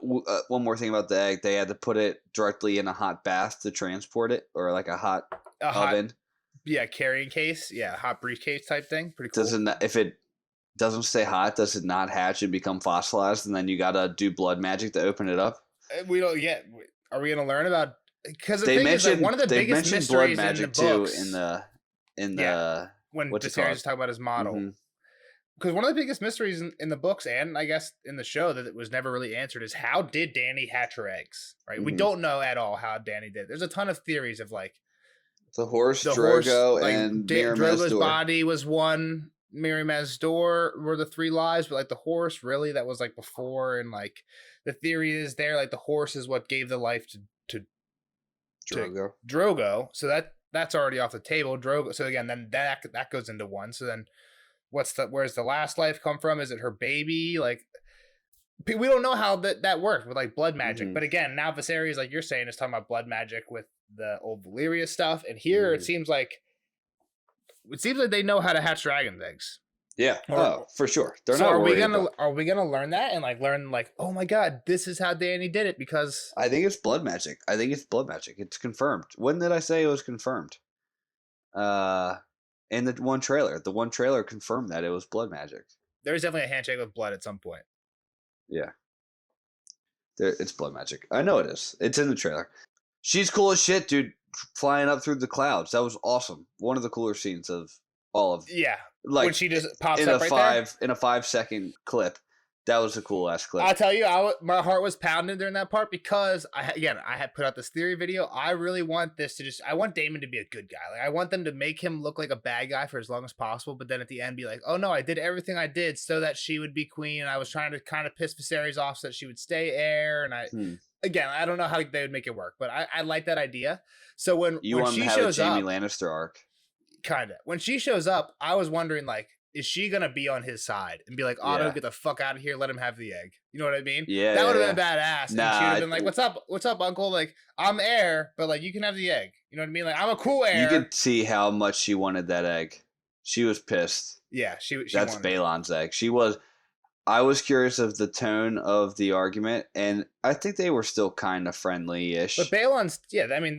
one more thing about the egg. They had to put it directly in a hot bath to transport it, or like a hot oven. Carrying case. Yeah, hot briefcase type thing. Pretty cool. If it doesn't stay hot, does it not hatch and become fossilized, and then you gotta do blood magic to open it up? We don't yet. Are we gonna learn about? Because the thing is, like, one of the biggest mysteries blood magic in the books, too in the when Viserys is talking about his model. Because one of the biggest mysteries in the books and I guess in the show that it was never really answered is how did Dany hatch her eggs? Right, we don't know at all how Dany did. There's a ton of theories of like the horse, Drogo, and Drogo's body was one. Mirri Maz Dor were the 3 lives, but like the horse, really, that was like before. And like the theory is there, like the horse is what gave the life to Drogo. So that's already off the table. Drogo. So again, then that goes into one. So then where's the last life come from? Is it her baby? Like we don't know how that worked with like blood magic. But again, now Viserys, like you're saying, is talking about blood magic with the old Valyria stuff. And here it seems like they know how to hatch dragon eggs. Yeah. For sure. They're so not. Are we gonna learn that and like learn like, oh my god, this is how Dany did it? Because I think it's blood magic. It's confirmed. When did I say it was confirmed? In the one trailer. The one trailer confirmed that it was blood magic. There's definitely a handshake with blood at some point. Yeah. It's blood magic. I know it is. It's in the trailer. She's cool as shit, dude. Flying up through the clouds. That was awesome. One of the cooler scenes of all of. Yeah. Like when she just pops up in a 5-second clip. That was a cool ass clip. I'll tell you, my heart was pounding during that part because I had put out this theory video. I really want this to I want Daemon to be a good guy. Like I want them to make him look like a bad guy for as long as possible, but then at the end be like, oh no, I did everything I did so that she would be queen, and I was trying to kind of piss Viserys off so that she would stay heir, and again, I don't know how they would make it work, but I like that idea. So when she shows up, Jaime Lannister arc. Kinda. When she shows up, I was wondering like, is she gonna be on his side and be like, Otto, get the fuck out of here, let him have the egg? You know what I mean? Yeah. That would have been badass. And she would have been like, what's up, uncle? Like, I'm heir, but like you can have the egg. You know what I mean? Like, I'm a cool heir. You could see how much she wanted that egg. She was pissed. Yeah, she that's Balon's egg. I was curious of the tone of the argument, and I think they were still kind of friendly-ish. But Balon's, I mean,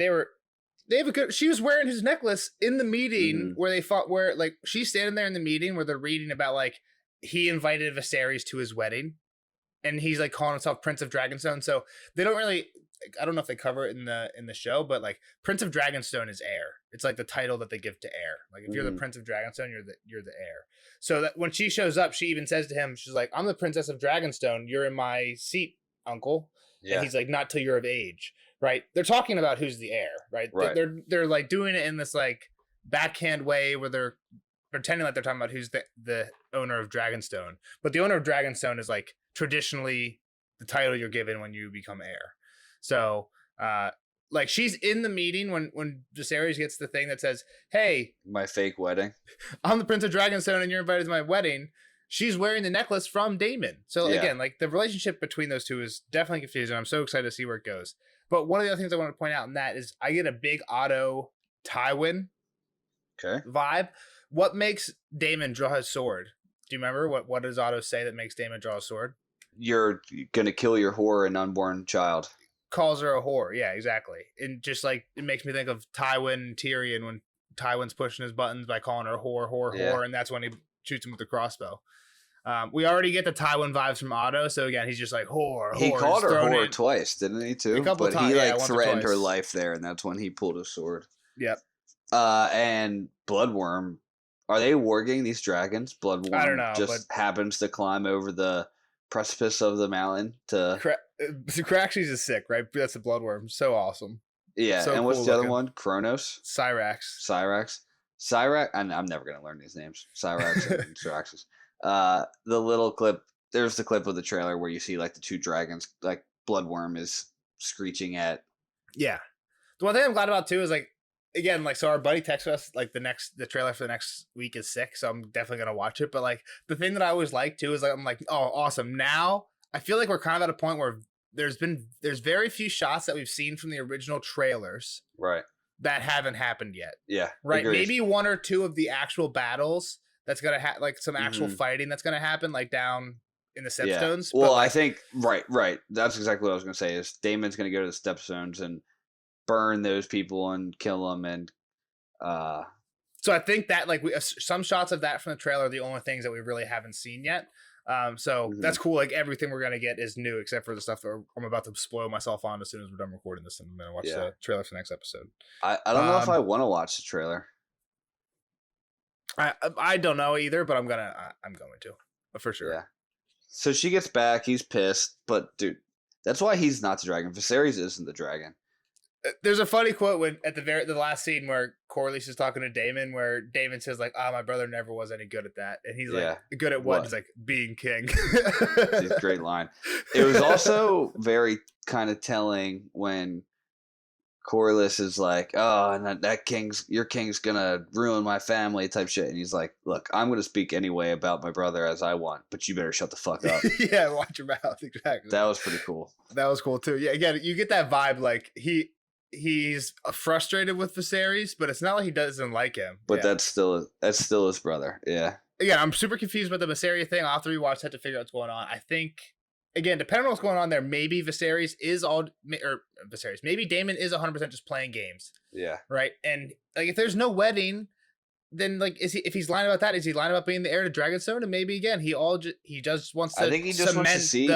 she was wearing his necklace in the meeting where they fought, where like she's standing there in the meeting where they're reading about like he invited Viserys to his wedding and he's like calling himself Prince of Dragonstone. So they don't really, I don't know if they cover it in the show, but like Prince of Dragonstone is heir. It's like the title that they give to heir. Like if you're the Prince of Dragonstone, you're the heir. So that when she shows up, she even says to him, she's like, I'm the Princess of Dragonstone. You're in my seat, uncle. Yeah. And he's like, not till you're of age. Right, they're talking about who's the heir, right? They're like doing it in this like backhand way where they're pretending like they're talking about who's the owner of Dragonstone, but the owner of Dragonstone is like traditionally the title you're given when you become heir. So, like she's in the meeting when Viserys gets the thing that says, "Hey, my fake wedding. I'm the Prince of Dragonstone, and you're invited to my wedding." She's wearing the necklace from Daemon. So again, like the relationship between those two is definitely confusing. I'm so excited to see where it goes. But one of the other things I want to point out in that is I get a big Otto Tywin vibe. What makes Daemon draw his sword? Do you remember what does Otto say that makes Daemon draw his sword? You're gonna kill your whore and unborn child. Calls her a whore. Yeah, exactly. And just like it makes me think of Tywin and Tyrion when Tywin's pushing his buttons by calling her whore, and that's when he shoots him with the crossbow. We already get the Tywin vibes from Otto, so again, he's just like whore. He called her whore twice, didn't he? Too, but he like threatened her life there, and that's when he pulled his sword. Yep. And Bloodworm, are they warging these dragons? Bloodworm, I don't know, just happens to climb over the precipice of the mountain to. Craxes is sick, right? That's the Bloodworm, so awesome. Yeah, so and what's the other one? Kronos, Syrax. I'm never gonna learn these names. Syrax and Syraxes. The little clip, there's the clip of the trailer where you see like the two dragons, like Bloodworm is screeching at. Yeah. The one thing I'm glad about too is like, again, like, so our buddy texted us like the trailer for the next week is sick. So I'm definitely going to watch it. But like the thing that I always like too is like, I'm like, oh, awesome. Now I feel like we're kind of at a point where there's very few shots that we've seen from the original trailers Right. that haven't happened yet. Yeah. Right. Agreed. Maybe one or two of the actual battles that's gonna have like some actual fighting that's gonna happen like down in the Stepstones. Yeah. Well, like, I think right. That's exactly what I was gonna say. Is Damon's gonna go to the Stepstones and burn those people and kill them and. So I think that like some shots of that from the trailer are the only things that we really haven't seen yet. So that's cool. Like everything we're gonna get is new except for the stuff that I'm about to spoil myself on as soon as we're done recording this, and I'm gonna watch the trailer for the next episode. I don't know if I want to watch the trailer. I don't know either, but I'm going to for sure. Yeah. So she gets back. He's pissed, but dude, that's why he's not the dragon. Viserys isn't the dragon. There's a funny quote when at the last scene where Corlys is talking to Daemon, where Daemon says like, "Ah, my brother never was any good at that," and he's like, "Good at what?" He's like, "Being king." It's a great line. It was also very kind of telling when Corlys is like, "Oh, and your king's gonna ruin my family," type shit, and he's like, "Look, I'm gonna speak anyway about my brother as I want, but you better shut the fuck up." Yeah, watch your mouth. Exactly. That was pretty cool. That was cool too. Yeah, again, you get that vibe like he's frustrated with Viserys, but it's not like he doesn't like him. But that's still his brother. Yeah. Again, I'm super confused about the Viserys thing. I'll have to rewatch that to figure out what's going on. I think, again, depending on what's going on there, maybe maybe Daemon is 100% just playing games. Yeah. Right. And like, if there's no wedding, then like, if he's lying about that, is he lying about being the heir to Dragonstone? And maybe again, he just wants to. I think he just wants to see.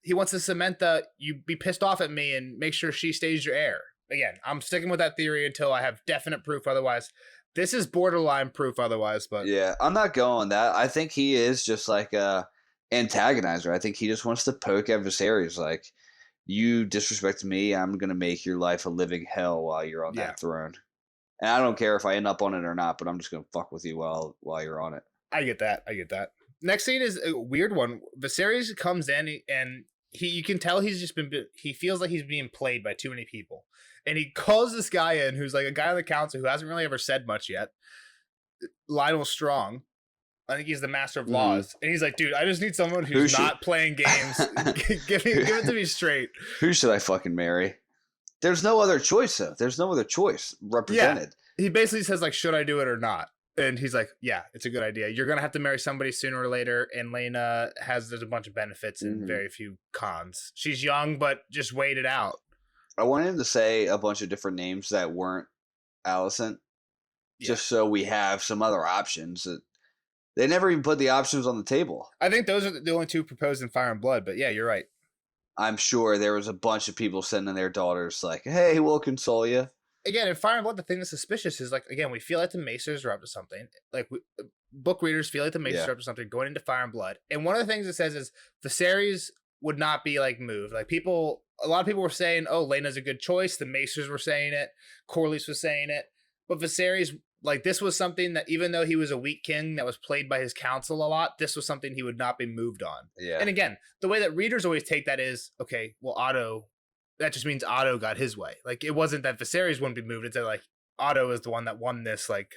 He wants to cement you be pissed off at me and make sure she stays your heir. Again, I'm sticking with that theory until I have definite proof. Otherwise, this is borderline proof. Otherwise, but yeah, I'm not going that. I think he is just like a antagonizer. I think he just wants to poke at Viserys. Like, you disrespect me, I'm gonna make your life a living hell while you're on that throne. And I don't care if I end up on it or not, but I'm just gonna fuck with you while you're on it. I get that. Next scene is a weird one. Viserys comes in and you can tell he feels like he's being played by too many people. And he calls this guy in who's like a guy on the council who hasn't really ever said much yet. Lionel Strong. I think he's the master of laws. And he's like, dude, I just need someone who's not playing games. give it to me straight. Who should I fucking marry? There's no other choice, though. There's no other choice represented. Yeah. He basically says, like, should I do it or not? And he's like, yeah, it's a good idea. You're going to have to marry somebody sooner or later. And Lena there's a bunch of benefits and very few cons. She's young, but just wait it out. I wanted him to say a bunch of different names that weren't Alicent, just so we have some other options. They never even put the options on the table. I think those are the only two proposed in Fire and Blood. But yeah, you're right. I'm sure there was a bunch of people sending their daughters like, hey, we'll console you. Again, in Fire and Blood, the thing that's suspicious is, like, again, we feel like the Maesters are up to something. Like, book readers feel like the Maesters are up to something going into Fire and Blood. And one of the things it says is Viserys would not be, like, moved. Like, a lot of people were saying, oh, Laena's a good choice. The Maesters were saying it. Corlys was saying it. But Viserys, like, this was something that, even though he was a weak king that was played by his council a lot, this was something he would not be moved on. Yeah. And again, the way that readers always take that is, okay, well, that just means Otto got his way. Like, it wasn't that Viserys wouldn't be moved. It's that, like, Otto is the one that won this, like,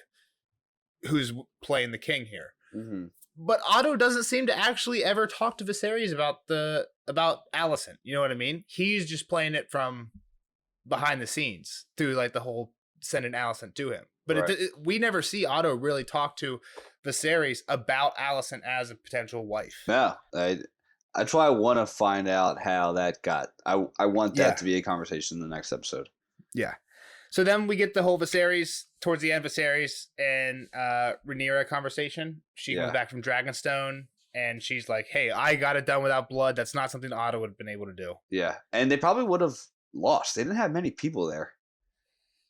who's playing the king here. Mm-hmm. But Otto doesn't seem to actually ever talk to Viserys about Alicent. You know what I mean? He's just playing it from behind the scenes through, like, the whole sending Alicent to him. But we never see Otto really talk to Viserys about Alicent as a potential wife. Yeah, that's why I want to find out how that got. I want that to be a conversation in the next episode. Yeah. So then we get the whole Viserys, towards the end, Viserys and Rhaenyra conversation. She comes back from Dragonstone, and she's like, hey, I got it done without blood. That's not something Otto would have been able to do. Yeah, and they probably would have lost. They didn't have many people there.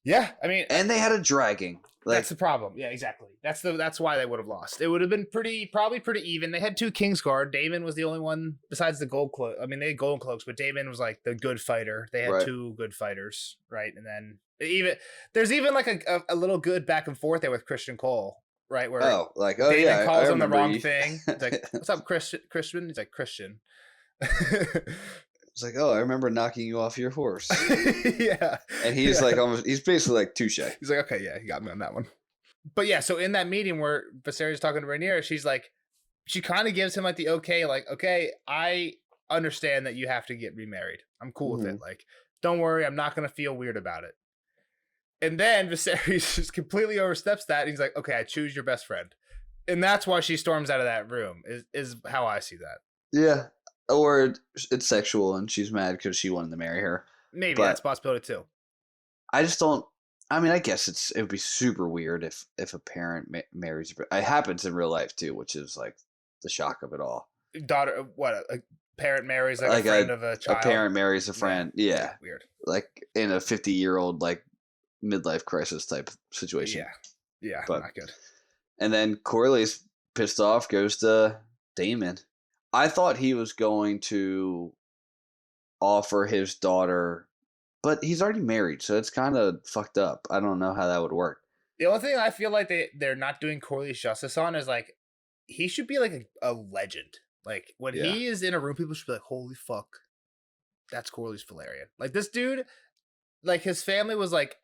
Yeah, I mean, and they had a dragging. Like, that's the problem. Yeah, exactly. That's why they would have lost. It would have been probably pretty even. They had two Kingsguard. Daemon was the only one besides the gold cloak. I mean, they had golden cloaks, but Daemon was like the good fighter. They had two good fighters, right? And then there's even like a little good back and forth there with Christian Cole, right? Where Daemon calls him the wrong thing. It's like, what's up, Christian? He's like, Christian. It's like, oh, I remember knocking you off your horse. Yeah. And he's like, he's basically like, touche. He's like, okay, yeah, he got me on that one. But yeah, so in that meeting where Viserys is talking to Rhaenyra, she's like, she kind of gives him like the okay, like, okay, I understand that you have to get remarried. I'm cool with Mhm. it. Like, don't worry, I'm not gonna feel weird about it. And then Viserys just completely oversteps that. And he's like, okay, I choose your best friend. And that's why she storms out of that room, is how I see that. Yeah, or it's sexual and she's mad because she wanted to marry her. Maybe that's a But possibility too. I just don't. I mean, I guess it would be super weird if a parent marries. It happens in real life too, which is like the shock of it all. Daughter, what, a parent marries like a Like friend of a a child? parent marries a friend. Yeah, Weird. like in a 50-year-old like midlife crisis type situation. Yeah, But not good. and then Corley's pissed off, goes to Damon. I thought he was going to offer his daughter, but he's already married, so it's kind of fucked up. I don't know how that would work. The only thing I feel like they're not doing Corley's justice on is like he should be like a legend. Like when Yeah. he is in a room, people should be like, "Holy fuck, that's Corley's Valerian." Like this dude, like his family was like,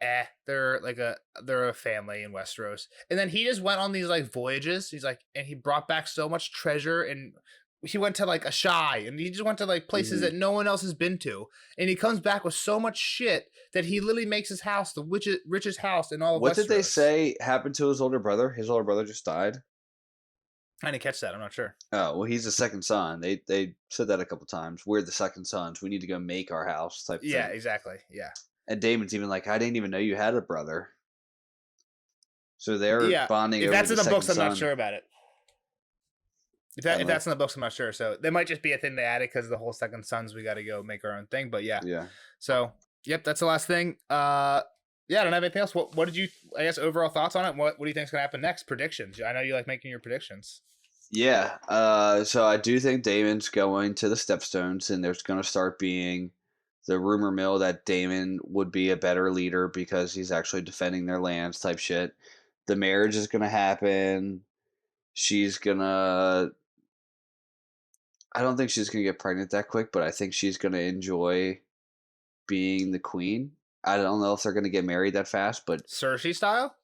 they're a family in Westeros, and then he just went on these like voyages. He's like, and he brought back so much treasure, and he went to like Ashai, and he just went to like places that no one else has been to, and he comes back with so much shit that he literally makes his house the richest house in all of Westeros. What did they say happened to his older brother? His older brother just died. I didn't catch that. I'm not sure. Oh well, he's the second son. They said that a couple times. We're the second sons. We need to go make our house type Yeah, thing. exactly. Yeah. And Damon's even like, I didn't even know you had a brother. So they're bonding. If over that's the in the second books, I'm son. not sure about it. If that's in the books, I'm not sure. So they might just be a thing they added because the whole second sons, we got to go make our own thing. But yeah. Yeah. So yep, that's the last thing. Yeah, I don't have anything else. What did you? I guess overall thoughts on it. What do you think's gonna happen next? Predictions. I know you like making your predictions. Yeah. So I do think Damon's going to the Stepstones, and there's going to start being the rumor mill that Damon would be a better leader because he's actually defending their lands type shit. The marriage is going to happen. She's going to. I don't think she's going to get pregnant that quick, but I think she's going to enjoy being the queen. I don't know if they're going to get married that fast, but. Cersei style?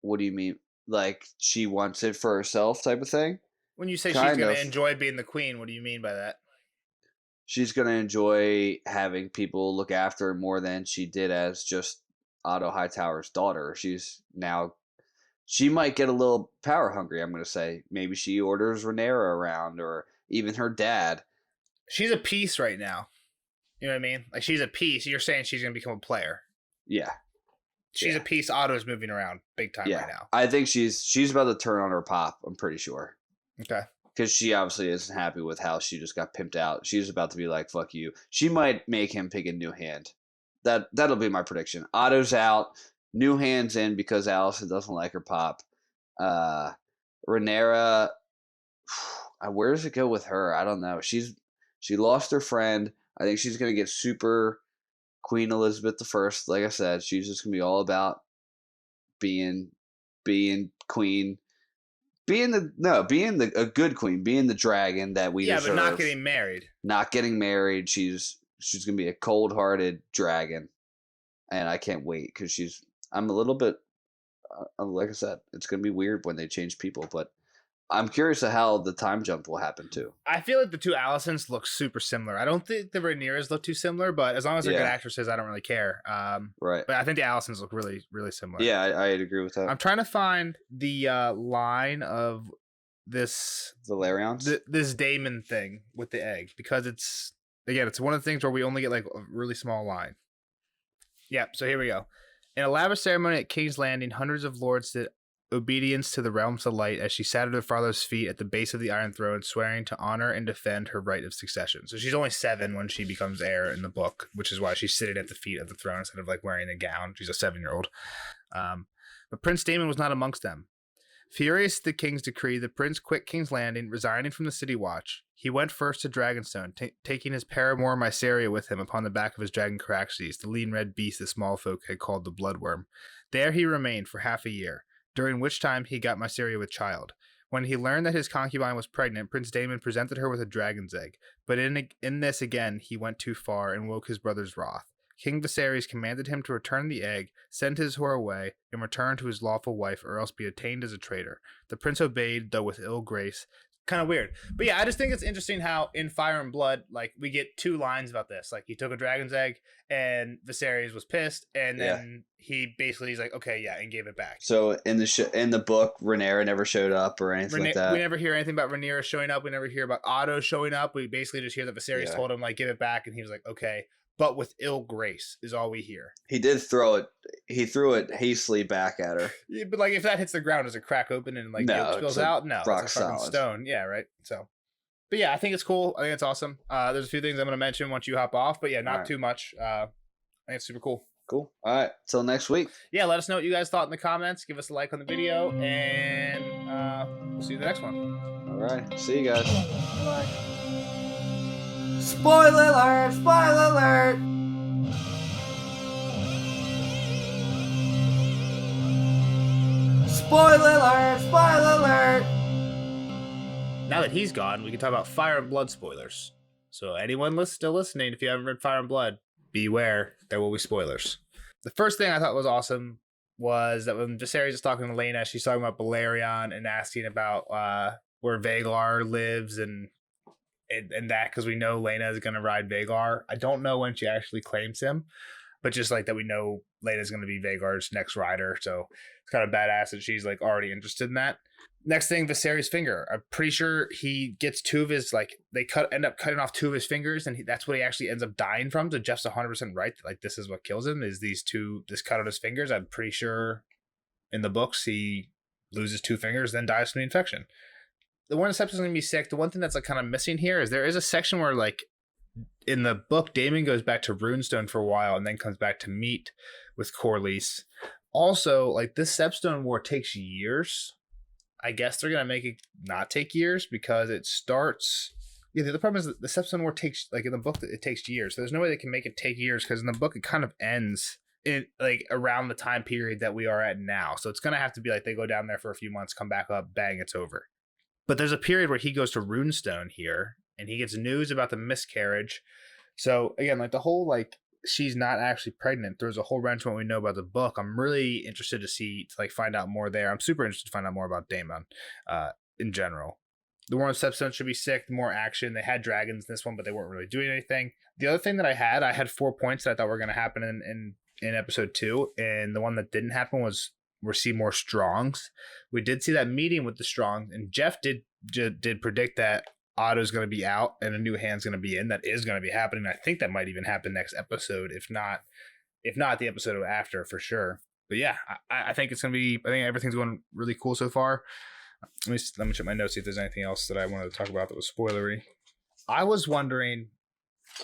What do you mean? Like she wants it for herself type of thing? When you say Kind she's going to of. enjoy being the queen, what do you mean by that? She's going to enjoy having people look after her more than she did as just Otto Hightower's daughter. She might get a little power hungry, I'm going to say. Maybe she orders Rhaenyra around or even her dad. She's a piece right now. You know what I mean? Like she's a piece. You're saying she's going to become a player. Yeah. She's a piece. Otto's moving around big time right now. I think she's about to turn on her pop, I'm pretty sure. Okay. Because she obviously isn't happy with how she just got pimped out. She's about to be like, fuck you. She might make him pick a new hand. That'll be my prediction. Otto's out. New hands in because Allison doesn't like her pop. Rhaenyra, where does it go with her? I don't know. She lost her friend. I think she's going to get super Queen Elizabeth I. Like I said, she's just going to be all about being queen. Being a good queen, being the dragon that we deserve. Yeah, but not getting married. Not getting married. She's gonna be a cold-hearted dragon, and I can't wait because I'm a little bit, like I said, it's gonna be weird when they change people, but I'm curious of how the time jump will happen too. I feel like the two Allisons look super similar. I don't think the Rhaenyras look too similar, but as long as they're good actresses, I don't really care. Right. But I think the Allisons look really, really similar. Yeah, I'd agree with that. I'm trying to find the line of this Valerians? this Daemon thing with the egg because it's one of the things where we only get like a really small line. Yep. So here we go. In a lavish ceremony at King's Landing, hundreds of lords did obedience to the realms of light as she sat at her father's feet at the base of the Iron Throne, swearing to honor and defend her right of succession. So she's only 7 when she becomes heir in the book, which is why she's sitting at the feet of the throne instead of like wearing a gown. She's a 7-year-old. But Prince Daemon was not amongst them. Furious at the king's decree, the prince quit King's Landing, resigning from the city watch. He went first to Dragonstone, taking his paramour Mysaria with him upon the back of his dragon Caraxes, the lean red beast the small folk had called the Bloodworm. There he remained for half a year, during which time he got Mysaria with child. When he learned that his concubine was pregnant, Prince Daemon presented her with a dragon's egg, but in this again he went too far and woke his brother's wrath. King Viserys commanded him to return the egg, send his whore away, and return to his lawful wife, or else be attainted as a traitor. The prince obeyed, though with ill grace. kind of weird. But yeah, I just think it's interesting how in Fire and Blood, like we get 2 lines about this. Like he took a dragon's egg and Viserys was pissed, and then he basically he's like, okay, yeah, and gave it back. So in the book, Rhaenyra never showed up or anything like that. We never hear anything about Rhaenyra showing up. We never hear about Otto showing up. We basically just hear that Viserys told him like give it back, and he was like, okay. But with ill grace is all we hear. He did throw it. He threw it hastily back at her. Yeah, but like if that hits the ground, does it crack open and like yolk spills out? No, rock it's a fucking solid stone. Yeah, right. So, but yeah, I think it's cool. I think it's awesome. There's a few things I'm going to mention once you hop off, but yeah, not too much. I think it's super cool. Cool. All right. Till next week. Yeah, let us know what you guys thought in the comments. Give us a like on the video, and we'll see you in the next one. All right. See you guys. Bye. Spoiler alert! Spoiler alert! Spoiler alert! Spoiler alert! Now that he's gone, we can talk about Fire and Blood spoilers. So anyone still listening, if you haven't read Fire and Blood, beware, there will be spoilers. The first thing I thought was awesome was that when Viserys is talking to Laena, she's talking about Balerion and asking about where Vhagar lives and that, because we know Laena is going to ride Vhagar. I don't know when she actually claims him, but just like that we know Laena is going to be Vhagar's next rider, so it's kind of badass that she's like already interested in that. Next thing, Viserys' finger. I'm pretty sure he gets 2 of his, like, they end up cutting off 2 of his fingers, and that's what he actually ends up dying from. So Jeff's 100% right. Like, this is what kills him, is this cut on his fingers. I'm pretty sure in the books he loses 2 fingers, then dies from the infection. The one this episode's going to be sick. The one thing that's like kind of missing here is there is a section where, like, in the book, Daemon goes back to Runestone for a while and then comes back to meet with Corlys. Also, like, this Stepstone War takes years. I guess they're going to make it not take years because it starts... Yeah, the other problem is that the Stepstone War takes, like, in the book, it takes years. So there's no way they can make it take years because in the book, it kind of ends in, like, around the time period that we are at now. So it's going to have to be, like, they go down there for a few months, come back up, bang, it's over. But there's a period where he goes to Runestone here, and he gets news about the miscarriage. So, again, like, the whole, like, she's not actually pregnant throws a whole wrench when we know about the book. I'm really interested to find out more there. I'm super interested to find out more about Daemon in general. The War of Stepstone should be sick, more action. They had dragons in this one, but they weren't really doing anything. The other thing that I had 4 points that I thought were going to happen in episode 2, and the one that didn't happen was we'll see more Strongs. We did see that meeting with the Strongs, and Jeff did predict that Otto's going to be out and a new hand's going to be in. That is going to be happening. I think that might even happen next episode, if not the episode after, for sure. But yeah, I think it's going to be. I think everything's going really cool so far. Let me check my notes, see if there's anything else that I wanted to talk about that was spoilery. I was wondering,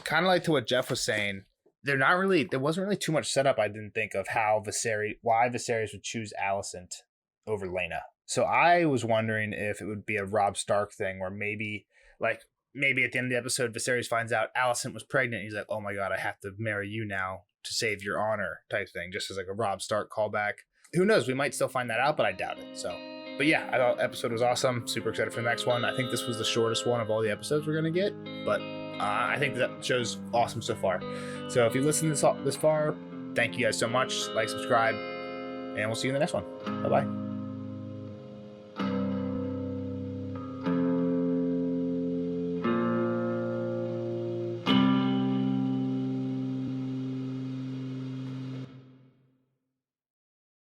kind of like to what Jeff was saying, there wasn't really too much setup, I didn't think, of why Viserys would choose Alicent over Laena. So I was wondering if it would be a Robb Stark thing, where maybe at the end of the episode, Viserys finds out Alicent was pregnant. He's like, oh my God, I have to marry you now to save your honor type thing, just as like a Robb Stark callback. Who knows? We might still find that out, but I doubt it. So, but yeah, I thought the episode was awesome. Super excited for the next one. I think this was the shortest one of all the episodes we're going to get, but I think that show's awesome so far. So if you listened this far, thank you guys so much. Like, subscribe, and we'll see you in the next one. Bye-bye.